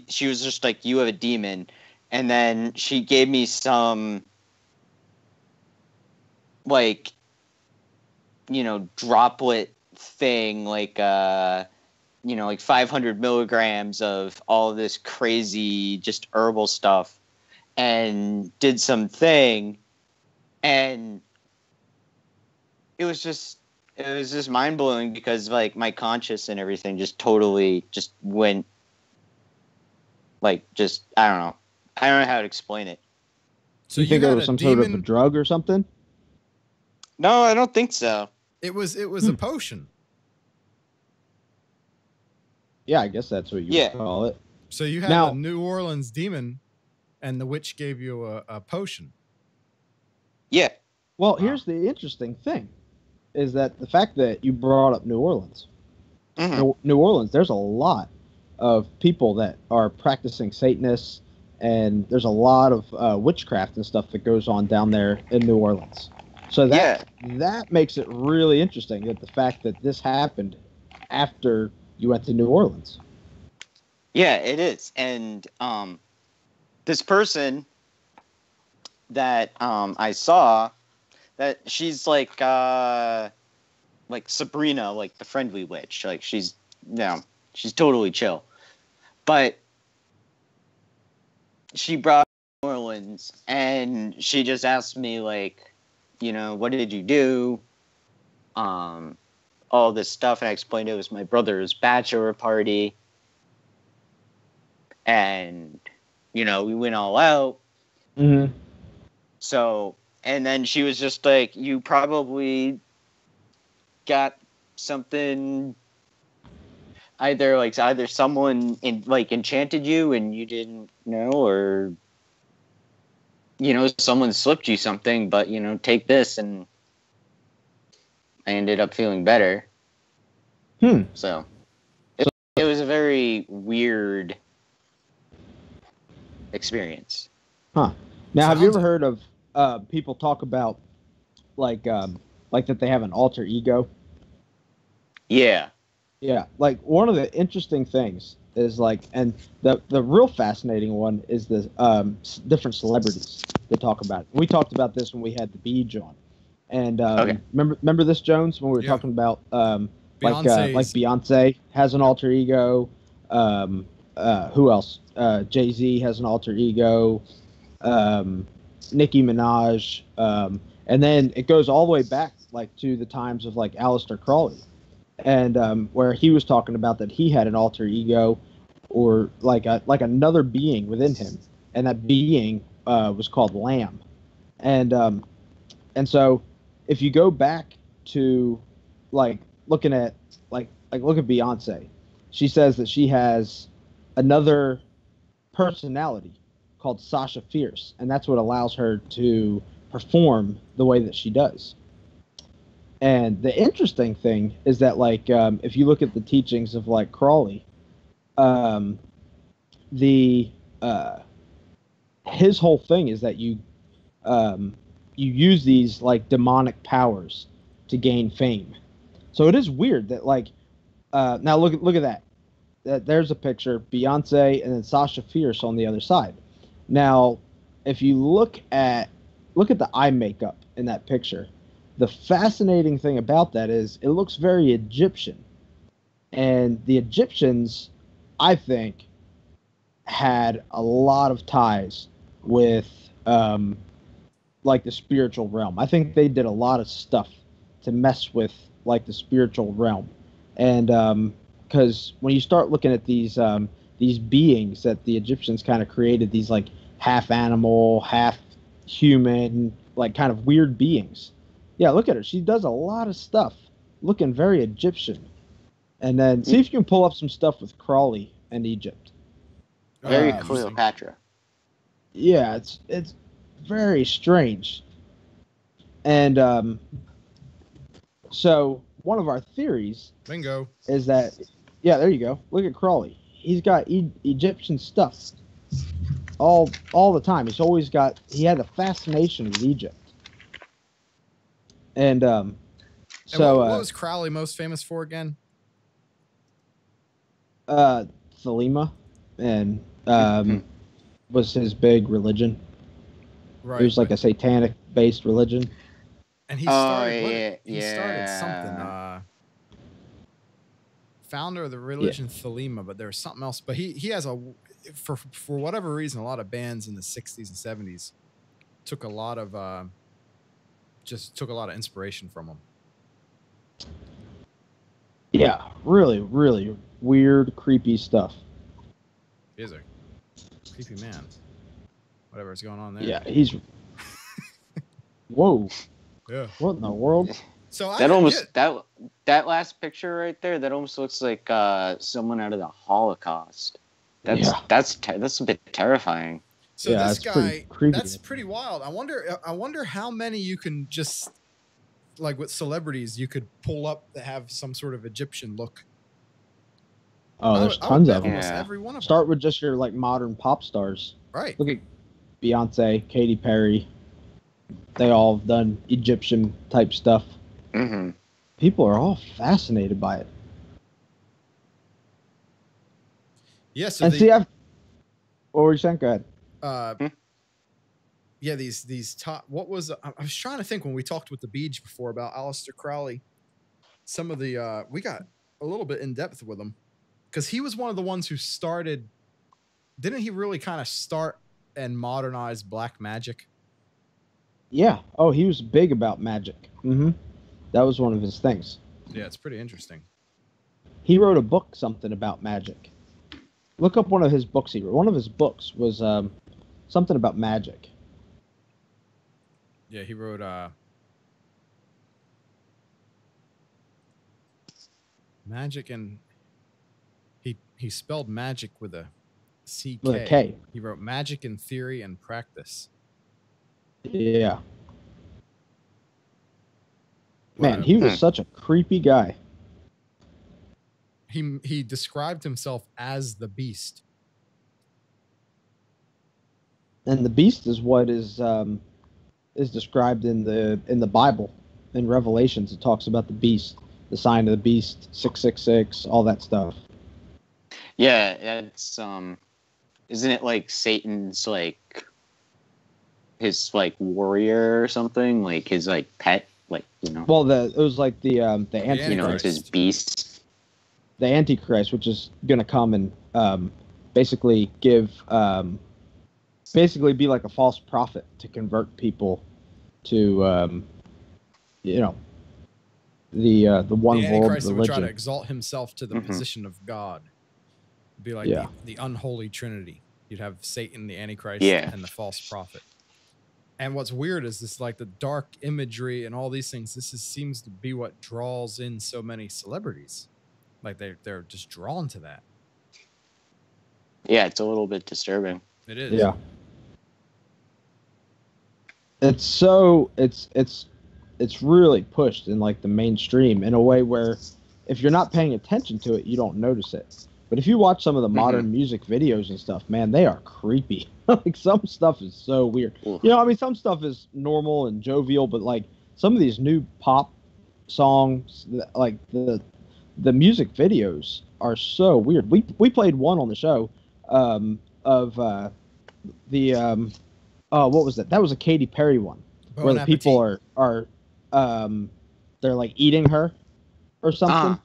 she was just like, "You have a demon," and then she gave me some like, droplet thing, like like 500 milligrams of all of this crazy just herbal stuff, and did some thing, and it was just mind blowing, because like my conscious and everything just totally just went like, just I don't know how to explain it. So you think it was some sort of a drug or something? No, I don't think so. It was a potion. Yeah, I guess that's what you would call it. So you had a New Orleans demon, and the witch gave you a potion. Yeah. Well, here's the interesting thing, is that the fact that you brought up New Orleans. New Orleans, there's a lot of people that are practicing Satanists, and there's a lot of witchcraft and stuff that goes on down there in New Orleans. So that makes it really interesting, that the fact that this happened after you went to New Orleans. Yeah, it is. And this person that I saw, that she's like Sabrina, like the friendly witch. Like she's totally chill. But she brought New Orleans, and she just asked me, like, what did you do? All this stuff, and I explained it was my brother's bachelor party. and we went all out. Mm-hmm. So, and then she was just like, you probably got something, either someone enchanted you and you didn't know, or someone slipped you something, but take this, and I ended up feeling better. So it was a very weird experience. Huh. Now, have you ever heard of people talk about like that they have an alter ego? Yeah. Yeah. Like, one of the interesting things is and the real fascinating one is the different celebrities that talk about it. We talked about this when we had the Beach on, and Okay. remember this, Jones, when we were talking about like Beyonce has an alter ego. Who else? Jay-Z has an alter ego. Nicki Minaj, and then it goes all the way back to the times of Aleister Crowley, and where he was talking about that he had an alter ego, or another being within him, and that being was called Lamb, and so if you go back to looking at look at Beyonce, she says that she has another personality called Sasha Fierce, and that's what allows her to perform the way that she does. And the interesting thing is that if you look at the teachings of Crowley, his whole thing is that you use these demonic powers to gain fame. So it is weird that now look at that. There's a picture, Beyonce and then Sasha Fierce on the other side. Now, if you look at the eye makeup in that picture, the fascinating thing about that is it looks very Egyptian. And the Egyptians, I think, had a lot of ties with the spiritual realm. I think they did a lot of stuff to mess with the spiritual realm. And because when you start looking at these beings that the Egyptians kind of created, these half animal, half human, kind of weird beings. Yeah, look at her. She does a lot of stuff looking very Egyptian. And then see if you can pull up some stuff with Crowley and Egypt. Very Cleopatra. Yeah, it's very strange. And so one of our theories Bingo. is that, yeah, there you go. Look at Crowley. He's got Egyptian stuff all the time. He had a fascination with Egypt. And so what was Crowley most famous for again? Thelema, and was his big religion. Right. It was a satanic based religion. And he started he started something founder of the religion Thelema, but there was something else. But he has for whatever reason, a lot of bands in the 60s and 70s took a lot of inspiration from him. Yeah, really, really weird, creepy stuff. He is a creepy man. Whatever's going on there. Yeah, he's. Whoa. Yeah. What in the world? So that last picture right there, that almost looks like someone out of the Holocaust. That's a bit terrifying. So this guy, that's pretty wild. I wonder how many you can just with celebrities you could pull up that have some sort of Egyptian look. Oh, there's tons of them. Almost every one of them. Start with just your modern pop stars. Right. Look at Beyonce, Katy Perry. They all have done Egyptian type stuff. Mm-hmm. People are all fascinated by it. Yes. Yeah, so what were you saying? Go ahead. Yeah, these top. What was I was trying to think when we talked with the Beach before about Aleister Crowley. Some of the we got a little bit in depth with him because he was one of the ones who started. Didn't he really kind of start and modernize black magic? Yeah. Oh, he was big about magic. Mm-hmm. That was one of his things. Yeah, it's pretty interesting. He wrote a book, something about magic. Look up one of his books he wrote. One of his books was something about magic. Yeah, he wrote magic, and he spelled magic with a CK. With a K. He wrote Magic in Theory and Practice. Yeah. Man, he was such a creepy guy. He described himself as the Beast. And the beast is what is described in the Bible, in Revelations. It talks about the beast, the sign of the beast, 666, all that stuff. Yeah, it's isn't it like Satan's like his like warrior or something, like his like pet, like, you know? Well, it was like the Antichrist. You know, it's his beast. The Antichrist, which is going to come and basically basically be like a false prophet to convert people to the one The world Antichrist would try to religion. exalt himself to the position of God. Be like the unholy trinity. You'd have Satan, the Antichrist, and the false prophet. And what's weird is this, like the dark imagery and all these things. Seems to be what draws in so many celebrities. Like they're just drawn to that. Yeah, it's a little bit disturbing. It is. Yeah. It's really pushed in like the mainstream in a way where if you're not paying attention to it, you don't notice it. But if you watch some of the modern music videos and stuff, man, they are creepy. Like some stuff is so weird. Ooh. You know, I mean, some stuff is normal and jovial, but like some of these new pop songs, like the music videos are so weird. We played one on the show of what was that? That was a Katy Perry one where the people are they're like eating her or something.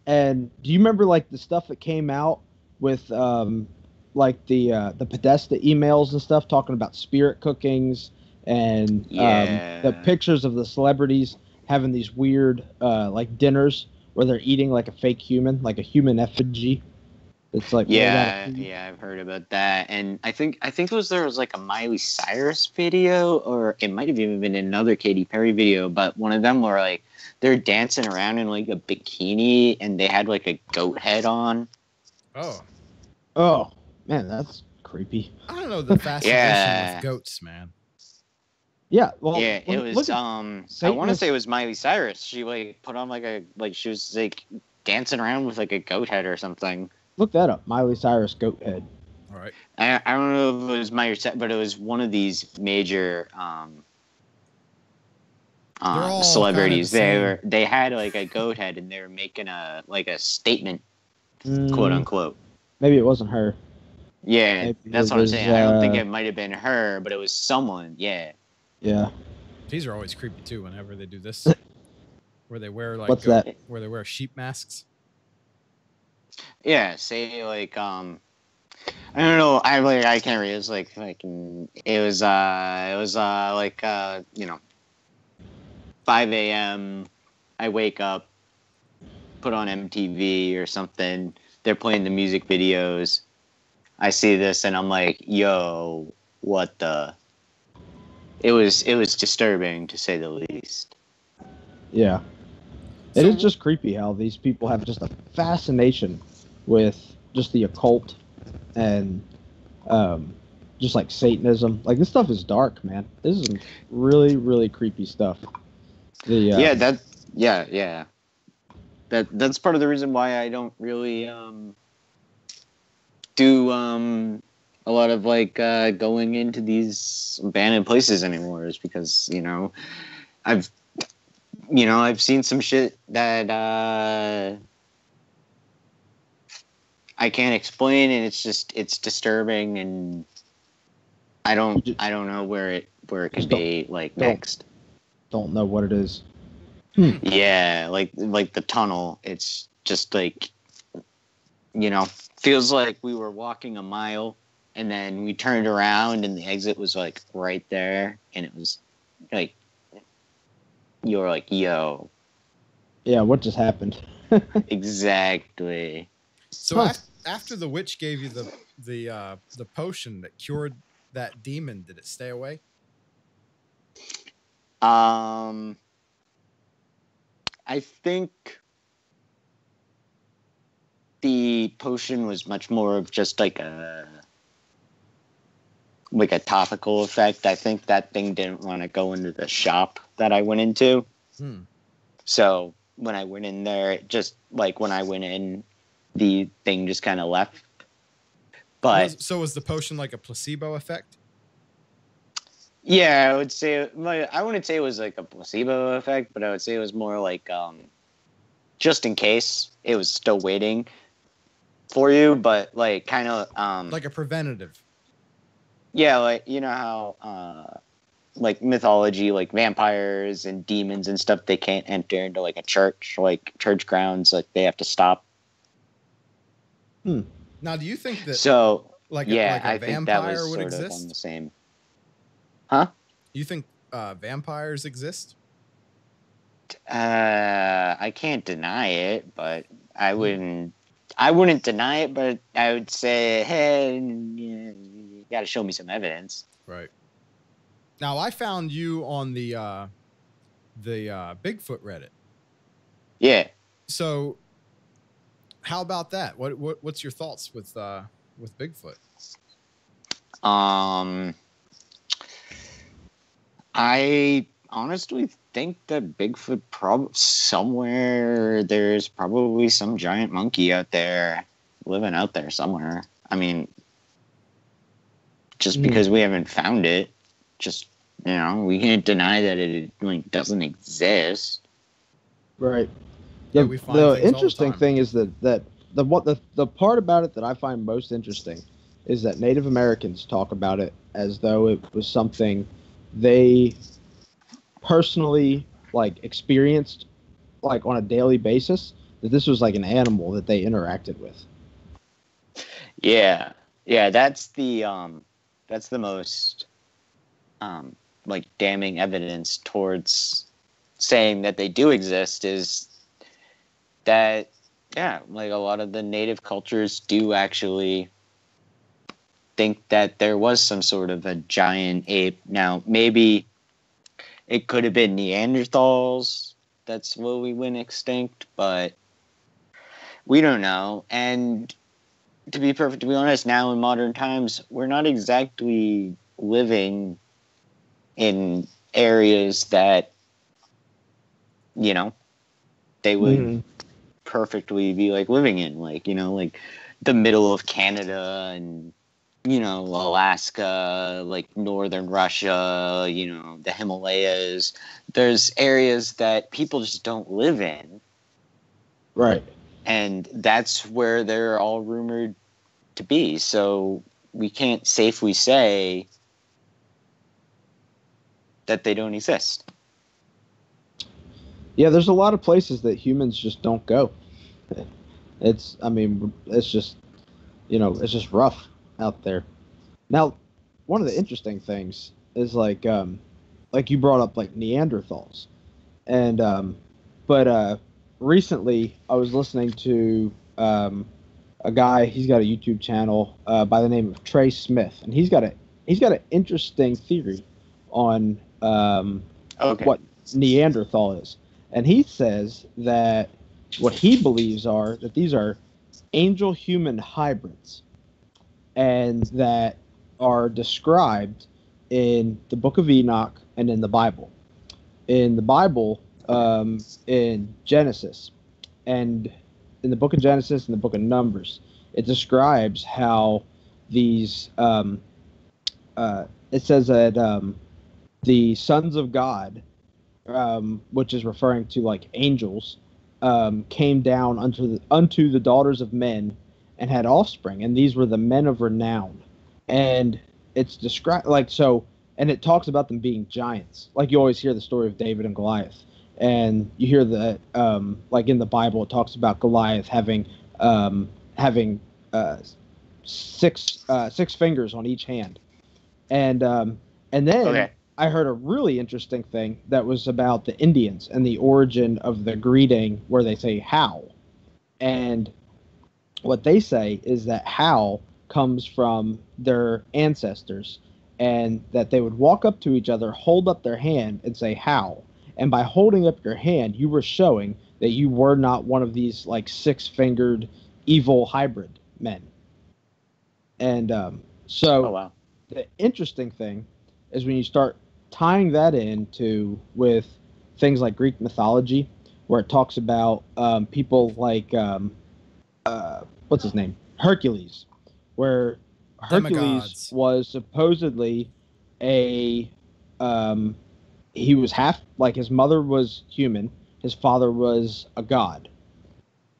And do you remember like the stuff that came out with like the Podesta emails and stuff talking about spirit cookings and the pictures of the celebrities having these weird like dinners where they're eating like a fake human, like a human effigy. It's like I've heard about that, and I think there was like a Miley Cyrus video, or it might have even been another Katy Perry video, but one of them were like they're dancing around in like a bikini, and they had like a goat head on. Oh man, that's creepy. I don't know the fascination with goats, man. Yeah, well, yeah, it was. I want to say it was Miley Cyrus. She like put on she was like dancing around with like a goat head or something. Look that up, Miley Cyrus goat head. All right. I don't know if it was Miley Cyrus, but it was one of these major celebrities. They had like a goat head, and they were making a statement, quote unquote. Maybe it wasn't her. Yeah, Maybe that's what I'm saying. I don't think it might have been her, but it was someone. Yeah. Yeah. These are always creepy too. Whenever they do this, where they wear like where they wear sheep masks. Yeah, say like I don't know. I can't read. It was like it was 5 a.m. I wake up, put on MTV or something. They're playing the music videos. I see this and I'm like, yo, what the? It was disturbing to say the least. Yeah. It is just creepy how these people have just a fascination with just the occult and just like Satanism. Like this stuff is dark, man. This is really, really creepy stuff. That's part of the reason why I don't really do a lot of like going into these abandoned places anymore, is because I've seen some shit that I can't explain, and it's disturbing, and I don't know where it could be like next. Don't know what it is. Yeah, like the tunnel. It's just like feels like we were walking a mile, and then we turned around, and the exit was like right there, and it was like you were like, "Yo, yeah, what just happened?" Exactly. So after the witch gave you the potion that cured that demon, did it stay away? I think the potion was much more of just like a topical effect. I think that thing didn't want to go into the shop that I went into. So when I went in there, it just like when I went in, the thing just kind of left. But So was the potion like a placebo effect? Yeah, I would say I wouldn't say it was like a placebo effect, but I would say it was more like just in case it was still waiting for you, but like kind of like a preventative. Yeah, like you know how like mythology, like vampires and demons and stuff, they can't enter into like a church, like church grounds, like they have to stop. Now, do you think that like a vampire would exist? Sort of on the same. Huh? You think vampires exist? I can't deny it, but I wouldn't deny it, but I would say, hey, you got to show me some evidence. Right. Now, I found you on the Bigfoot Reddit. Yeah. So, how about that? What's your thoughts with Bigfoot? I honestly think that Bigfoot somewhere there's probably some giant monkey out there living out there somewhere. I mean, just because we haven't found it, just we can't deny that it like doesn't exist. Right. Yeah, we find the things interesting all the time. thing is that the part about it that I find most interesting is that Native Americans talk about it as though it was something they personally like experienced like on a daily basis, that this was like an animal that they interacted with. Yeah, that's the most like damning evidence towards saying that they do exist is that like a lot of the native cultures do actually think that there was some sort of a giant ape. Now maybe it could have been Neanderthals that's where we went extinct, but we don't know. And to be perfectly honest, now in modern times, we're not exactly living in areas that, they would perfectly be like living in, like, like the middle of Canada and, Alaska, like northern Russia, the Himalayas. There's areas that people just don't live in. Right. And that's where they're all rumored to be. So we can't safely say that they don't exist. Yeah, there's a lot of places that humans just don't go. It's just, it's just rough out there. Now, one of the interesting things is like you brought up like Neanderthals. And, but recently I was listening to a guy, he's got a YouTube channel by the name of Trey Smith, and he's got an interesting theory on what Neanderthal is. And he says that what he believes are that these are angel-human hybrids, and that are described in the Book of Enoch and in the Bible. In the Bible, in Genesis, and in the Book of Genesis and the Book of Numbers, it describes how these. It says that the sons of God, which is referring to like angels, came down unto the daughters of men and had offspring, and these were the men of renown. And it's described like so, and it talks about them being giants. Like you always hear the story of David and Goliath, and you hear that like in the Bible it talks about Goliath having six fingers on each hand, and then I heard a really interesting thing that was about the Indians and the origin of the greeting where they say how. And what they say is that how comes from their ancestors, and that they would walk up to each other, hold up their hand, and say how. And by holding up your hand, you were showing that you were not one of these like six-fingered evil hybrid men. And Oh so wow. the interesting thing is when you start tying that into with things like Greek mythology, where it talks about people like what's his name, Hercules, where Hercules Demigods. was supposedly a he was half, like, his mother was human, his father was a god.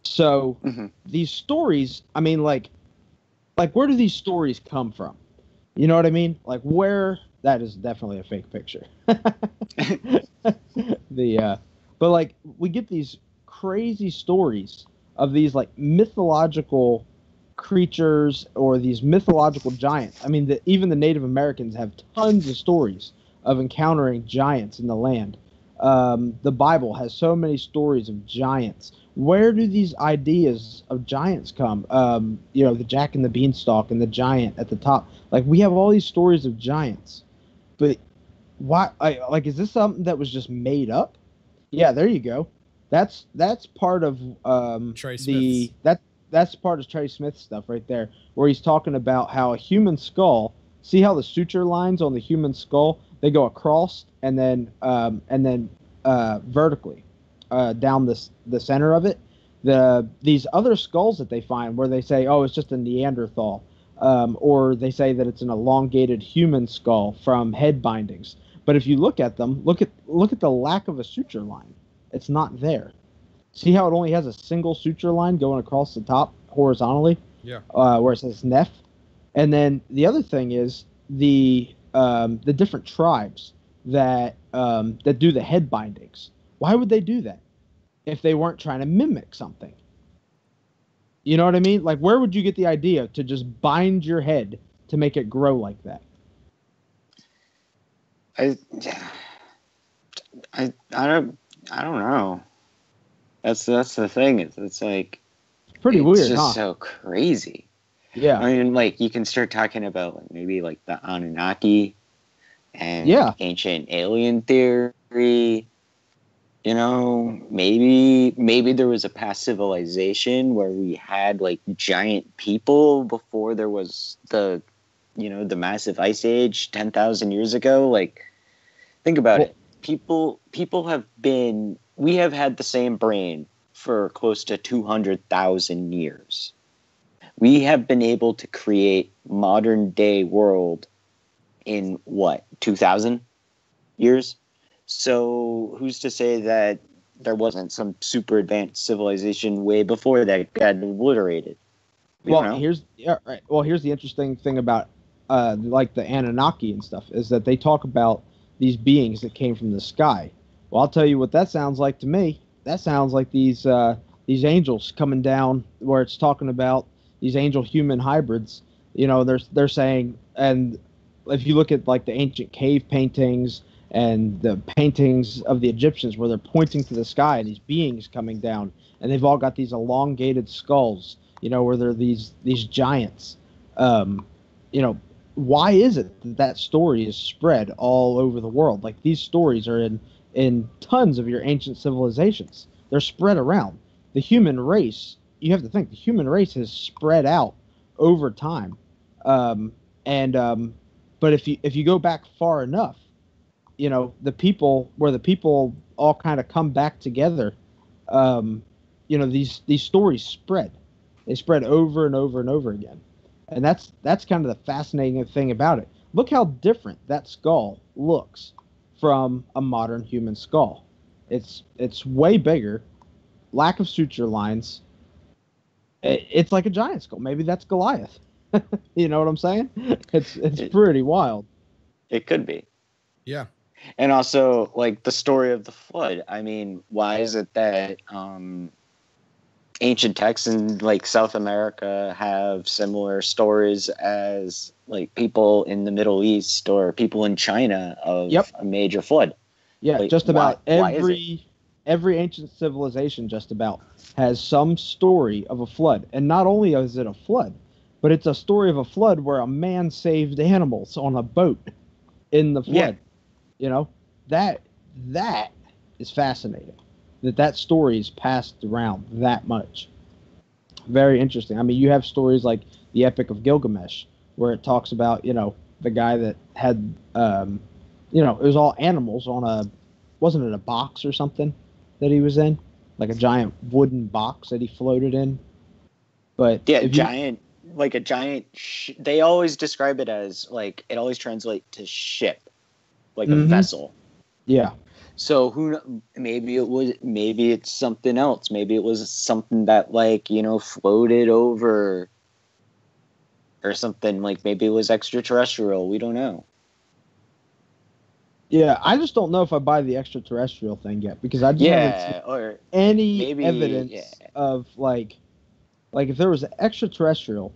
So these stories, I mean, like where do these stories come from? You know what I mean? Like, where, that is definitely a fake picture. But like, we get these crazy stories of these like mythological creatures or these mythological giants. I mean, even the Native Americans have tons of stories of encountering giants in the land. The Bible has so many stories of giants. Where do these ideas of giants come? The Jack and the Beanstalk and the giant at the top. Like, we have all these stories of giants, but why? Is this something that was just made up? Yeah, there you go. That's part of Trey Smith's. that's part of Trey Smith's stuff right there, where he's talking about how a human skull. See how the suture lines on the human skull, they go across and then vertically down the center of it. These other skulls that they find, where they say, oh, it's just a Neanderthal, or they say that it's an elongated human skull from head bindings. But if you look at them, look at the lack of a suture line. It's not there. See how it only has a single suture line going across the top horizontally? Yeah. Where it says Neph. And then the other thing is the different tribes that do the head bindings. Why would they do that if they weren't trying to mimic something? You know what I mean? Like, where would you get the idea to just bind your head to make it grow like that? I don't know. That's the thing. It's like, pretty weird, it's just huh? so crazy. Yeah. I mean, like, you can start talking about like maybe like the Anunnaki and ancient alien theory. You know, maybe there was a past civilization where we had like giant people before there was the massive ice age 10,000 years ago. Like, think about it. We have had the same brain for close to 200,000 years. We have been able to create modern day world in 2,000 years? So who's to say that there wasn't some super advanced civilization way before that got obliterated? Here's the interesting thing about like the Anunnaki and stuff, is that they talk about these beings that came from the sky. Well, I'll tell you what that sounds like to me. That sounds like these angels coming down, where it's talking about these angel human hybrids. You know, they're saying, and if you look at like the ancient cave paintings and the paintings of the Egyptians, where they're pointing to the sky and these beings coming down, and they've all got these elongated skulls, you know, where they're these giants. Why is it that story is spread all over the world? Like, these stories are in tons of your ancient civilizations. They're spread around. The human race, you have to think, the human race has spread out over time. But if you go back far enough, you know, the people all kind of come back together, these stories spread. They spread over and over and over again. And that's kind of the fascinating thing about it. Look how different that skull looks from a modern human skull. It's way bigger, lack of suture lines. It's like a giant skull. Maybe that's Goliath. You know what I'm saying? It's pretty wild. It could be. Yeah. And also, like, the story of the flood. I mean, why is it that ancient texts in like South America have similar stories as like people in the Middle East or people in China of a major flood? Yeah, like, just about every every ancient civilization just about has some story of a flood. And not only is it a flood, but it's a story of a flood where a man saved animals on a boat in the flood. You know, that is fascinating. That story is passed around that much. Very interesting. I mean, you have stories like the Epic of Gilgamesh, where it talks about, you know, the guy that had, you know, it was all animals on a, wasn't it a box or something that he was in? Like a giant wooden box that he floated in. But yeah, giant, like a giant, they always describe it as, like, it always translates to ship, like a vessel. Yeah. So maybe it's something else. Maybe it was something that, like, you know, floated over or something. Like, maybe it was extraterrestrial. We don't know. Yeah, I just don't know if I buy the extraterrestrial thing yet, because I just haven't seen or any evidence of like if there was an extraterrestrial,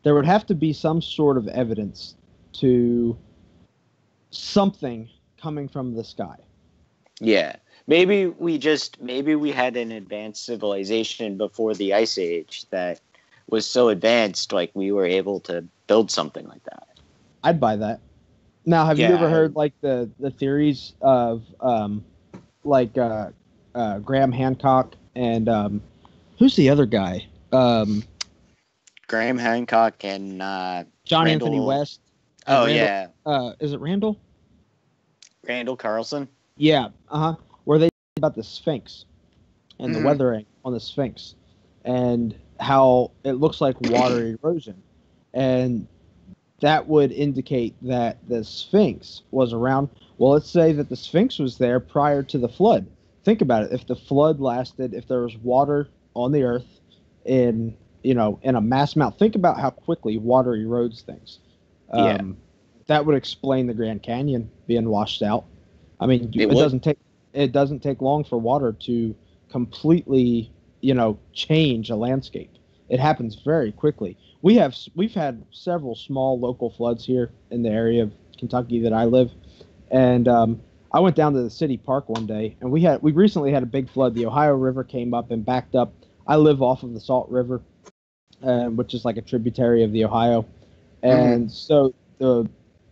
there would have to be some sort of evidence to something coming from the sky. Yeah. Maybe we had an advanced civilization before the Ice Age that was so advanced, like, we were able to build something like that. I'd buy that. Now, have you ever heard, like, the theories of, Graham Hancock and, who's the other guy? Graham Hancock and John Randall, Anthony West. Oh, Randall, yeah. Is it Randall? Randall Carlson? Yeah, where they talk about the Sphinx and the weathering on the Sphinx and how it looks like water erosion. And that would indicate that the Sphinx was around. Well, let's say that the Sphinx was there prior to the flood. Think about it. If the flood lasted, if there was water on the earth in a mass amount, think about how quickly water erodes things. That would explain the Grand Canyon being washed out. I mean, it doesn't take long for water to completely, change a landscape. It happens very quickly. We've had several small local floods here in the area of Kentucky that I live, and I went down to the city park one day, and we recently had a big flood. The Ohio River came up and backed up. I live off of the Salt River, which is like a tributary of the Ohio, and so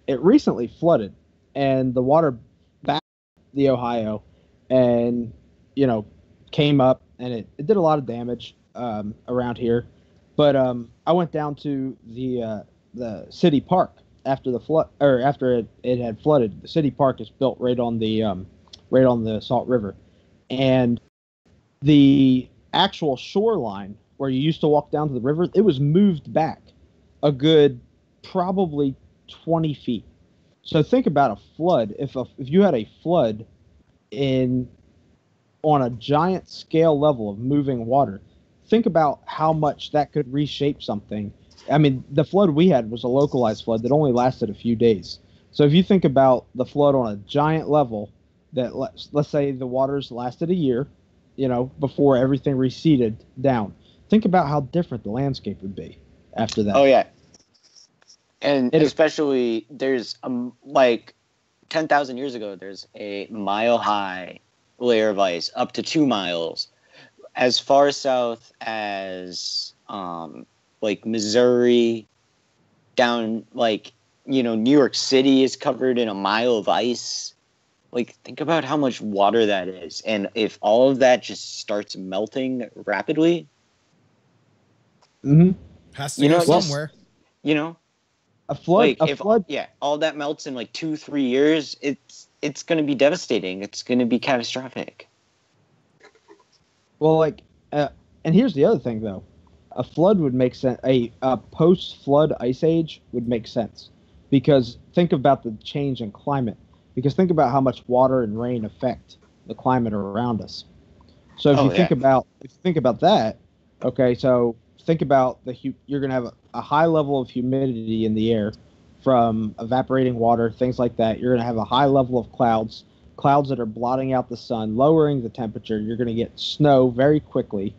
it recently flooded, and the water backed the Ohio, and came up, and it did a lot of damage around here. But I went down to the city park after the flood, or after it had flooded. The city park is built right on the Salt River, and the actual shoreline where you used to walk down to the river, it was moved back a good probably 20 feet. So think about a flood. If you had a flood on a giant scale level of moving water, think about how much that could reshape something. I mean, the flood we had was a localized flood that only lasted a few days. So if you think about the flood on a giant level, that let's say the waters lasted a year, before everything receded down. Think about how different the landscape would be after that. Oh, yeah. And especially, there's, 10,000 years ago, there's a mile-high layer of ice, up to 2 miles, as far south as, Missouri, down, New York City is covered in a mile of ice. Think about how much water that is. And if all of that just starts melting rapidly... Has to go somewhere. A flood. Yeah, all that melts in 2-3 years. It's going to be devastating. It's going to be catastrophic. Well, and here's the other thing though, a flood would make sense. A post-flood ice age would make sense, because think about the change in climate. Because think about how much water and rain affect the climate around us. So if you think about that, okay, so think about you're going to have a high level of humidity in the air from evaporating water, things like that. You're going to have a high level of clouds that are blotting out the sun, lowering the temperature. You're going to get snow very quickly.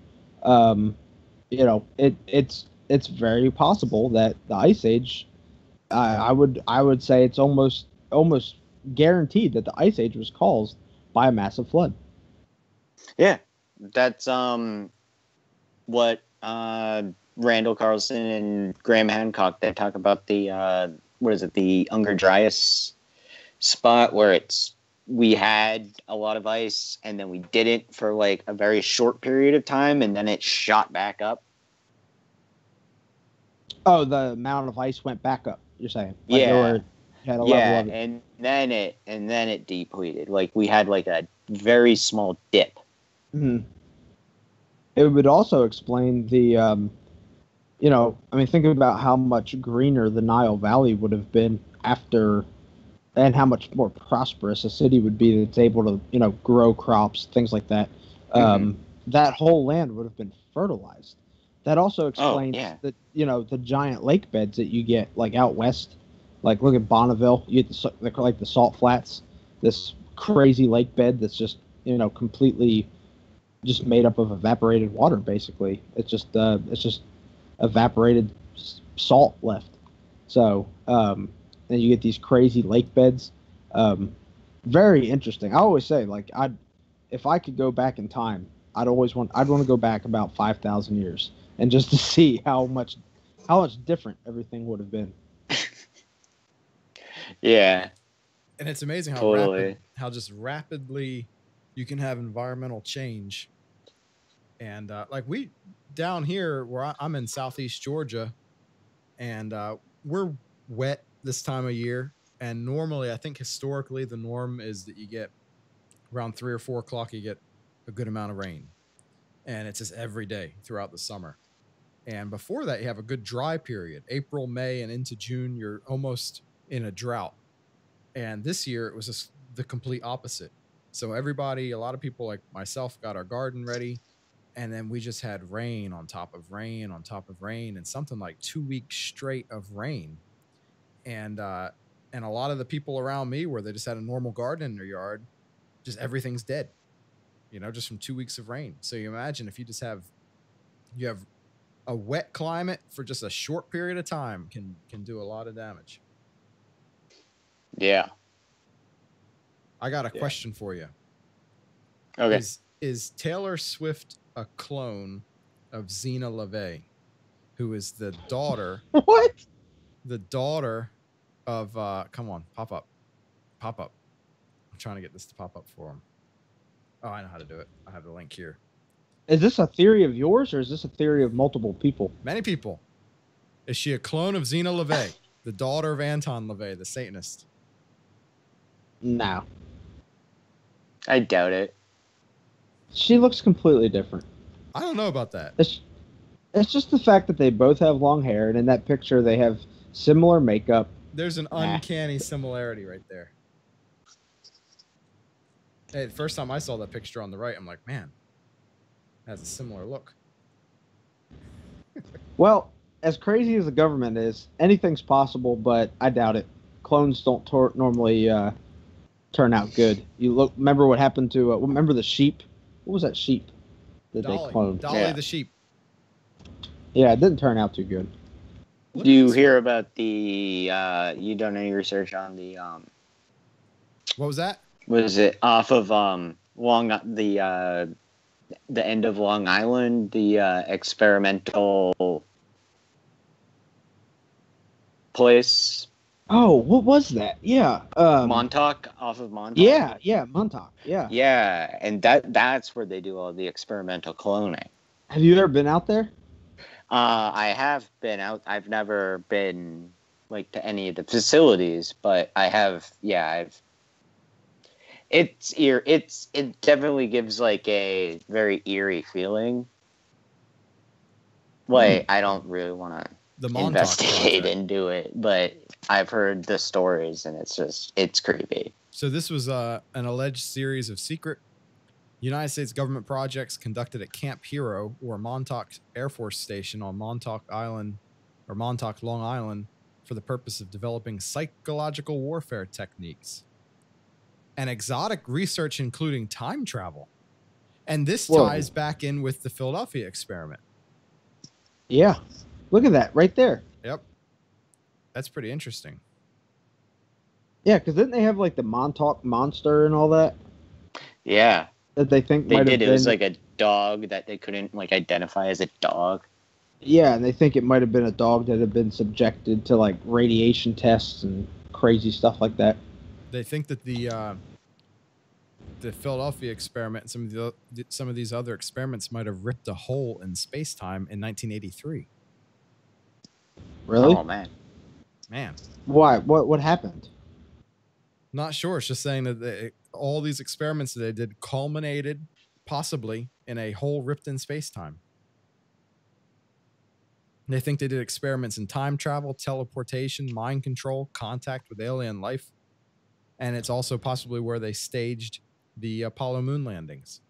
It's very possible that the ice age, I would say it's almost guaranteed that the ice age was caused by a massive flood. Yeah, that's what Randall Carlson and Graham Hancock, they talk about the what is it, the Unger Dryas spot where we had a lot of ice and then we didn't for like a very short period of time and then it shot back up. Oh, the amount of ice went back up, you're saying? Like Yeah. Had a Yeah, level of it. and then it depleted. Like we had like a very small dip. Mm-hmm. It would also explain the, you know, I mean, think about how much greener the Nile Valley would have been after, and how much more prosperous a city would be that's able to, you know, grow crops, things like that. That whole land would have been fertilized. That also explains that, you know, the giant lake beds that you get like out west. Like look at Bonneville, you get like the salt flats, this crazy lake bed that's just, you know, completely just made up of evaporated water. Basically, it's just evaporated salt left. So and you get these crazy lake beds. Very interesting. I always say, like, if I could go back in time, I'd want to go back about 5,000 years and just to see how much different everything would have been. Yeah. And it's amazing how just rapidly you can have environmental change. And like we down here where I'm in Southeast Georgia, and we're wet this time of year. And normally, I think historically, the norm is that you get around 3 or 4 o'clock, you get a good amount of rain. And it's just every day throughout the summer. And before that, you have a good dry period. April, May, and into June, you're almost in a drought. And this year, it was just the complete opposite. So everybody, a lot of people like myself, got our garden ready. And then we just had rain on top of rain on top of rain, and something like 2 weeks straight of rain. And a lot of the people around me, where they just had a normal garden in their yard, just everything's dead, you know, just from 2 weeks of rain. So you imagine if you have a wet climate for just a short period of time can do a lot of damage. Yeah. I got a question for you. Okay. Is Taylor Swift a clone of Zena LeVay, who is the daughter? What? The daughter of come on, pop up. I'm trying to get this to pop up for him. Oh, I know how to do it. I have the link here. Is this a theory of yours, or is this a theory of multiple people? Many people. Is she a clone of Zena LeVay, the daughter of Anton LaVey, the Satanist? No. I doubt it. She looks completely different. I don't know about that. It's just the fact that they both have long hair, and in that picture they have similar makeup. There's an uncanny similarity right there. Hey, the first time I saw that picture on the right, I'm like, man, it has a similar look. Well, as crazy as the government is, anything's possible, but I doubt it. Clones don't normally turn out good. Remember what happened to, remember the sheep? What was that sheep that they cloned? Dolly the sheep. Yeah, it didn't turn out too good. Do you hear about the, you done any research on the, what was that? Was it off of, the end of Long Island, the, experimental place? Oh, what was that? Yeah. Montauk, off of Montauk? Yeah, Montauk, yeah. Yeah, and that's where they do all the experimental cloning. Have you ever been out there? I have been out. I've never been, like, to any of the facilities, but I have, it definitely gives, like, a very eerie feling. Like, I don't really want to investigate into it, but I've heard the stories, and it's creepy. So this was an alleged series of secret United States government projects conducted at Camp Hero, or Montauk Air Force Station on Montauk Island, or Montauk, Long Island, for the purpose of developing psychological warfare techniques and exotic research, including time travel. And this ties back in with the Philadelphia experiment. Yeah. Look at that right there. Yep. That's pretty interesting. Yeah, because didn't they have like the Montauk Monster and all that? Yeah. that they think They might have did. been. It was like a dog that they couldn't like identify as a dog. Yeah, and they think it might have been a dog that had been subjected to like radiation tests and crazy stuff like that. They think that the Philadelphia experiment and some of these other experiments might have ripped a hole in space-time in 1983. Really? Oh man. Why? What happened? Not sure. It's just saying that all these experiments that they did culminated possibly in a hole ripped in space-time. They think they did experiments in time travel, teleportation, mind control, contact with alien life. And it's also possibly where they staged the Apollo moon landings.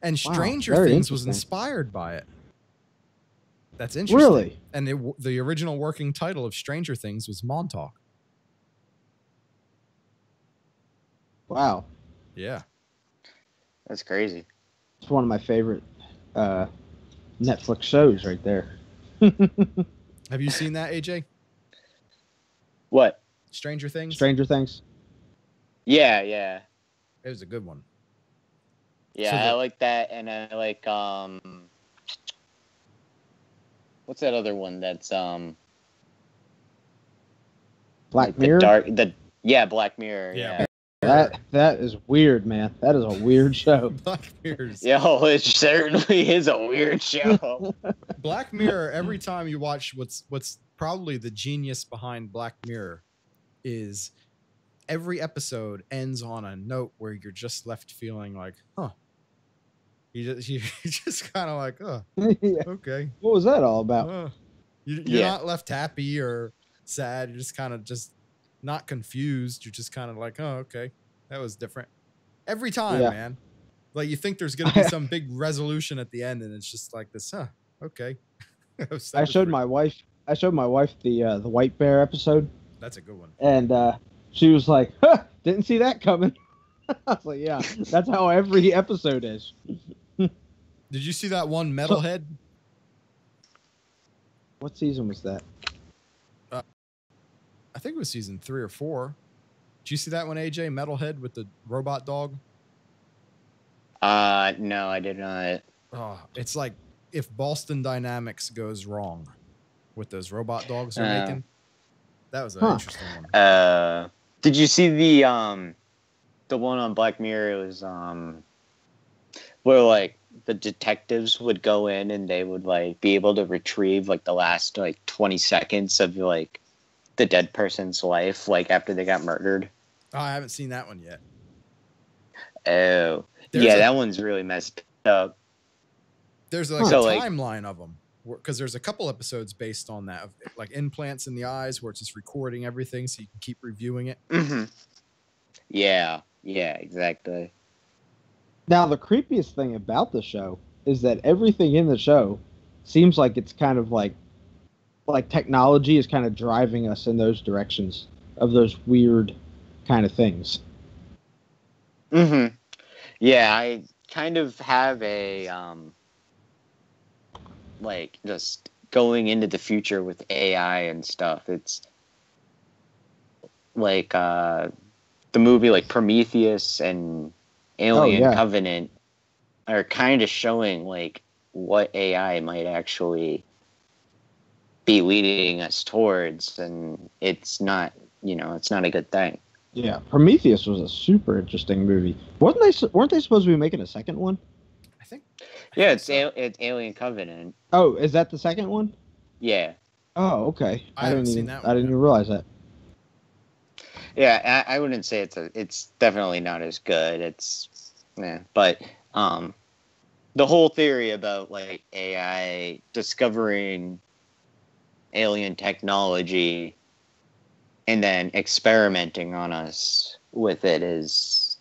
And Stranger very Things was interesting. inspired by it. That's interesting. Really? And the original working title of Stranger Things was Montauk. Wow. Yeah. That's crazy. It's one of my favorite Netflix shows right there. Have you seen that, AJ? What? Stranger Things? Stranger Things. Yeah, yeah. It was a good one. Yeah, So I like that, and I like what's that other one that's Black like Mirror. Black Mirror. Yeah. Yeah. That is weird, man. That is a weird show. Black Mirror's. Yo, it certainly is a weird show. Black Mirror, every time you watch what's probably the genius behind Black Mirror is every episode ends on a note where you're just left feeling like, huh. You just kind of like, oh, Yeah. okay. What was that all about? You're not left happy or sad. You're just kind of just not confused. You're just kind of like, oh, okay. That was different. Every time, Yeah. man. Like you think there's going to be some big resolution at the end and it's just like this, huh, okay. I showed my wife the White Bear episode. That's a good one. And she was like, huh, didn't see that coming. I was like, yeah, that's how every episode is. Did you see that one Metalhead? What season was that? I think it was season 3 or 4. Did you see that one, AJ? Metalhead with the robot dog? No, I did not. Oh, it's like if Boston Dynamics goes wrong with those robot dogs they're making. That was an interesting one. Did you see the one on Black Mirror? It was where like the detectives would go in and they would like be able to retrieve like the last like 20 seconds of like the dead person's life, like after they got murdered. Oh, I haven't seen that one yet. Oh, that one's really messed up. There's like a timeline of them because there's a couple episodes based on that, of like implants in the eyes where it's just recording everything so you can keep reviewing it. Mm-hmm. Yeah, exactly. Now, the creepiest thing about the show is that everything in the show seems like it's kind of like technology is kind of driving us in those directions of those weird kind of things. Mm-hmm. Yeah, I kind of have a like just going into the future with AI and stuff. It's like the movie like Prometheus and Alien Covenant are kind of showing like what AI might actually be leading us towards, and it's not, it's not a good thing. Yeah, Prometheus was a super interesting movie. Weren't they supposed to be making a second one? I think. Yeah, it's Alien Covenant. Oh, is that the second one? Yeah. Oh, okay. I haven't seen that one I didn't yet. even realize that. Yeah, I wouldn't say it's definitely not as good. But the whole theory about like AI discovering alien technology and then experimenting on us with it is,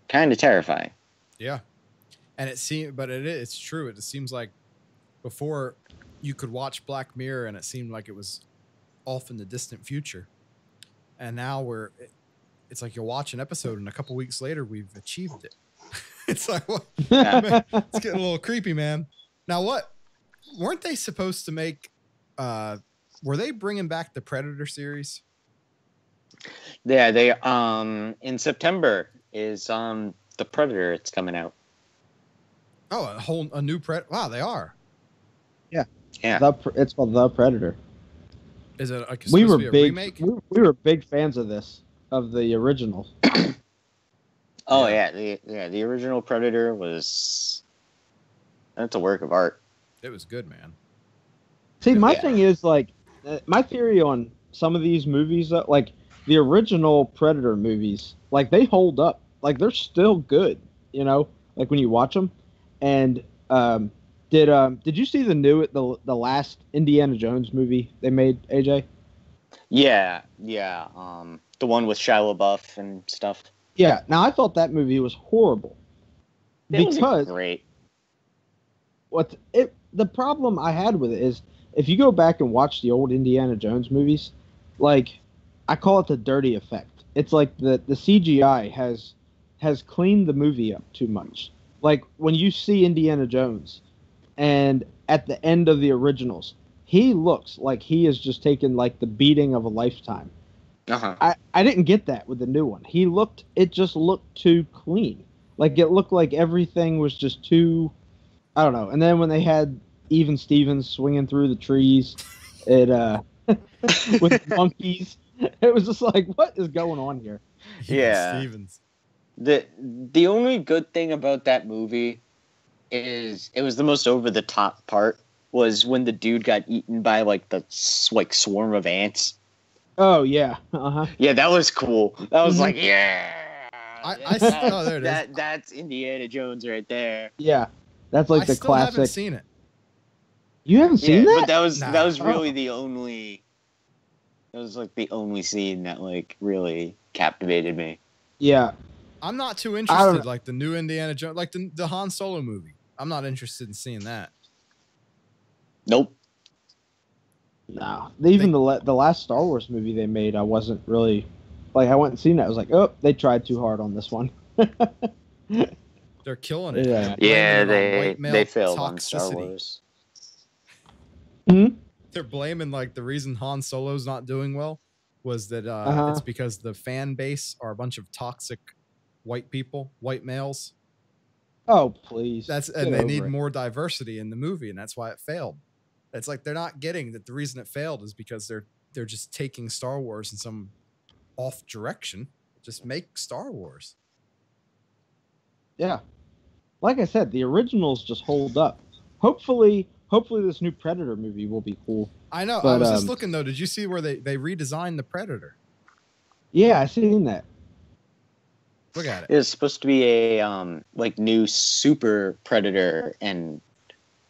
kind of terrifying. Yeah. And it's true. It seems like before you could watch Black Mirror and it seemed like it was off in the distant future. And now it's like you watch an episode and a couple weeks later we've achieved it. It's like, what? Man, it's getting a little creepy, man. Now weren't they supposed to make, were they bringing back the Predator series? Yeah, they in September is the Predator. It's coming out. Oh, a new Wow, they are. Yeah. Yeah. It's called The Predator. Is it like We supposed were to be a big. remake? We were big fans of the original. Oh Yeah. the original Predator that's a work of art. It was good, man. See, my Yeah. thing is like my theory on some of these movies, like the original Predator movies, like they hold up, like they're still good, you know, like when you watch them. And did you see the last Indiana Jones movie they made, AJ? Yeah. The one with Shia LaBeouf and stuff. Yeah. Now I thought that movie was horrible It was because great. the problem I had with it is if you go back and watch the old Indiana Jones movies, like I call it the dirty effect. It's like the CGI has cleaned the movie up too much. Like when you see Indiana Jones and at the end of the originals, he looks like he has just taken like the beating of a lifetime. Uh-huh. I didn't get that with the new one. It just looked too clean. Like it looked like everything was just too, I don't know. And then when they had Even Stevens swinging through the trees, with monkeys, it was just like, what is going on here? Yeah. Stevens. The only good thing about that movie is it was the most over the top part was when the dude got eaten by like the swarm of ants. Oh yeah, uh-huh. Yeah, that was cool. That was like, yeah. Oh, there it is. That's Indiana Jones right there. Yeah, that's like I the still haven't classic. seen it. You haven't seen that? But that was Nah. really the only. That was like the only scene that like really captivated me. Yeah, I'm not too I interested. don't- Like the new Indiana Jones, like the Han Solo movie. I'm not interested in seeing that. Nope. no. Even the last Star Wars movie they made, I wasn't really like. I went and seen that. I was like, oh, they tried too hard on this one. They're killing it. Yeah. Yeah, Blaming it on white male they failed on Star toxicity. Wars. They're blaming like the reason Han Solo's not doing well was that it's because the fan base are a bunch of toxic white people, white males. Oh please. And Get they over need it. more diversity in the movie, and that's why it failed. It's like they're not getting that the reason it failed is because they're just taking Star Wars in some off direction. Just make Star Wars. Yeah. Like I said, the originals just hold up. Hopefully this new Predator movie will be cool. I know. But, I was just looking though. Did you see where they redesigned the Predator? Yeah, I seen that. Look at it. It's supposed to be a like new super Predator, and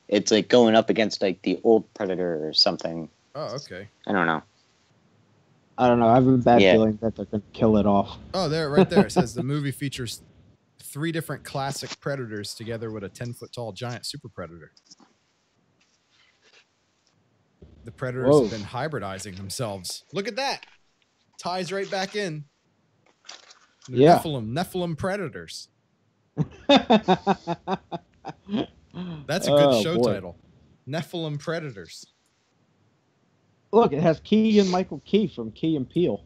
it's like going up against like the old Predator or something. Oh, okay. I don't know. I don't know. I have a bad Yeah. feeling that they're going to kill it off. Oh, right there. It says the movie features 3 different classic predators together with a 10-foot tall giant super predator. The predators Whoa. have been hybridizing themselves. Look at that. Ties right back in. The Yeah. Nephilim predators. That's a good show boy. title. Nephilim predators. Look, it has Keegan-Michael Key from Key and Peele.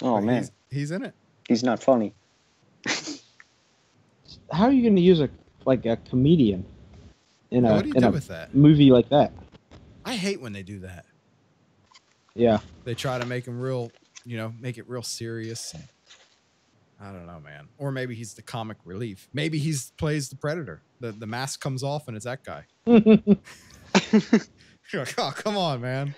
Oh But man, he's in it. he's not funny. How are you going to use a comedian in Now, a what do you in do a with that? movie like that? I hate when they do that. Yeah. They try to make him real, make it real serious. And I don't know, man. Or maybe he's the comic relief. Maybe plays the predator. The mask comes off and it's that guy. Oh, come on, man.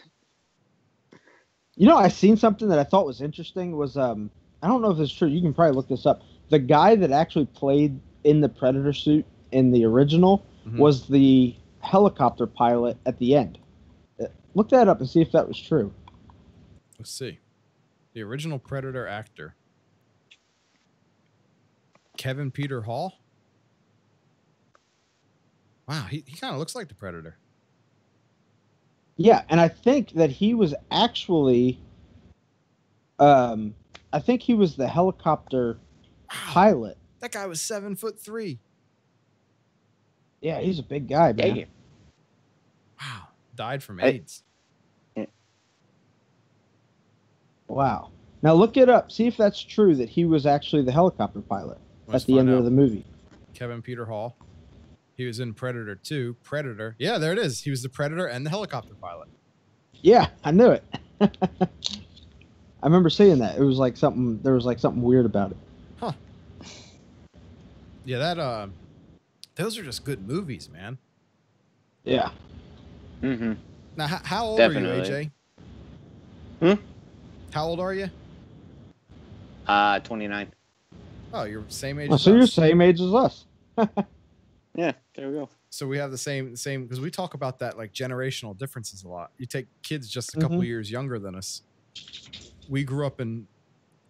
You know, I seen something that I thought was interesting. Was I don't know if it's true. You can probably look this up. The guy that actually played in the Predator suit in the original was the helicopter pilot at the end. Look that up and see if that was true. Let's see. The original Predator actor, Kevin Peter Hall. Wow, he kind of looks like the Predator. Yeah, and I think that he was actually, I think he was the helicopter pilot. That guy was 7'3". Yeah, he's a big guy, man. Dang. Wow, died from AIDS. Wow. Now look it up. See if that's true that he was actually the helicopter pilot Let's at the end find of out. the movie. Kevin Peter Hall. He was in Predator 2. Predator. Yeah, there it is. He was the Predator and the helicopter pilot. Yeah, I knew it. I remember seeing that. It was like something. There was like something weird about it. Huh. Yeah, that those are just good movies, man. Yeah. Mm-hmm. Now, how old Definitely. are you, AJ? Hmm? How old are you? 29. Oh, you're the same age Oh, as so you're us. same age as us. Yeah, there we go. So we have the same because we talk about that like generational differences a lot. You take kids just a couple years younger than us. We grew up in,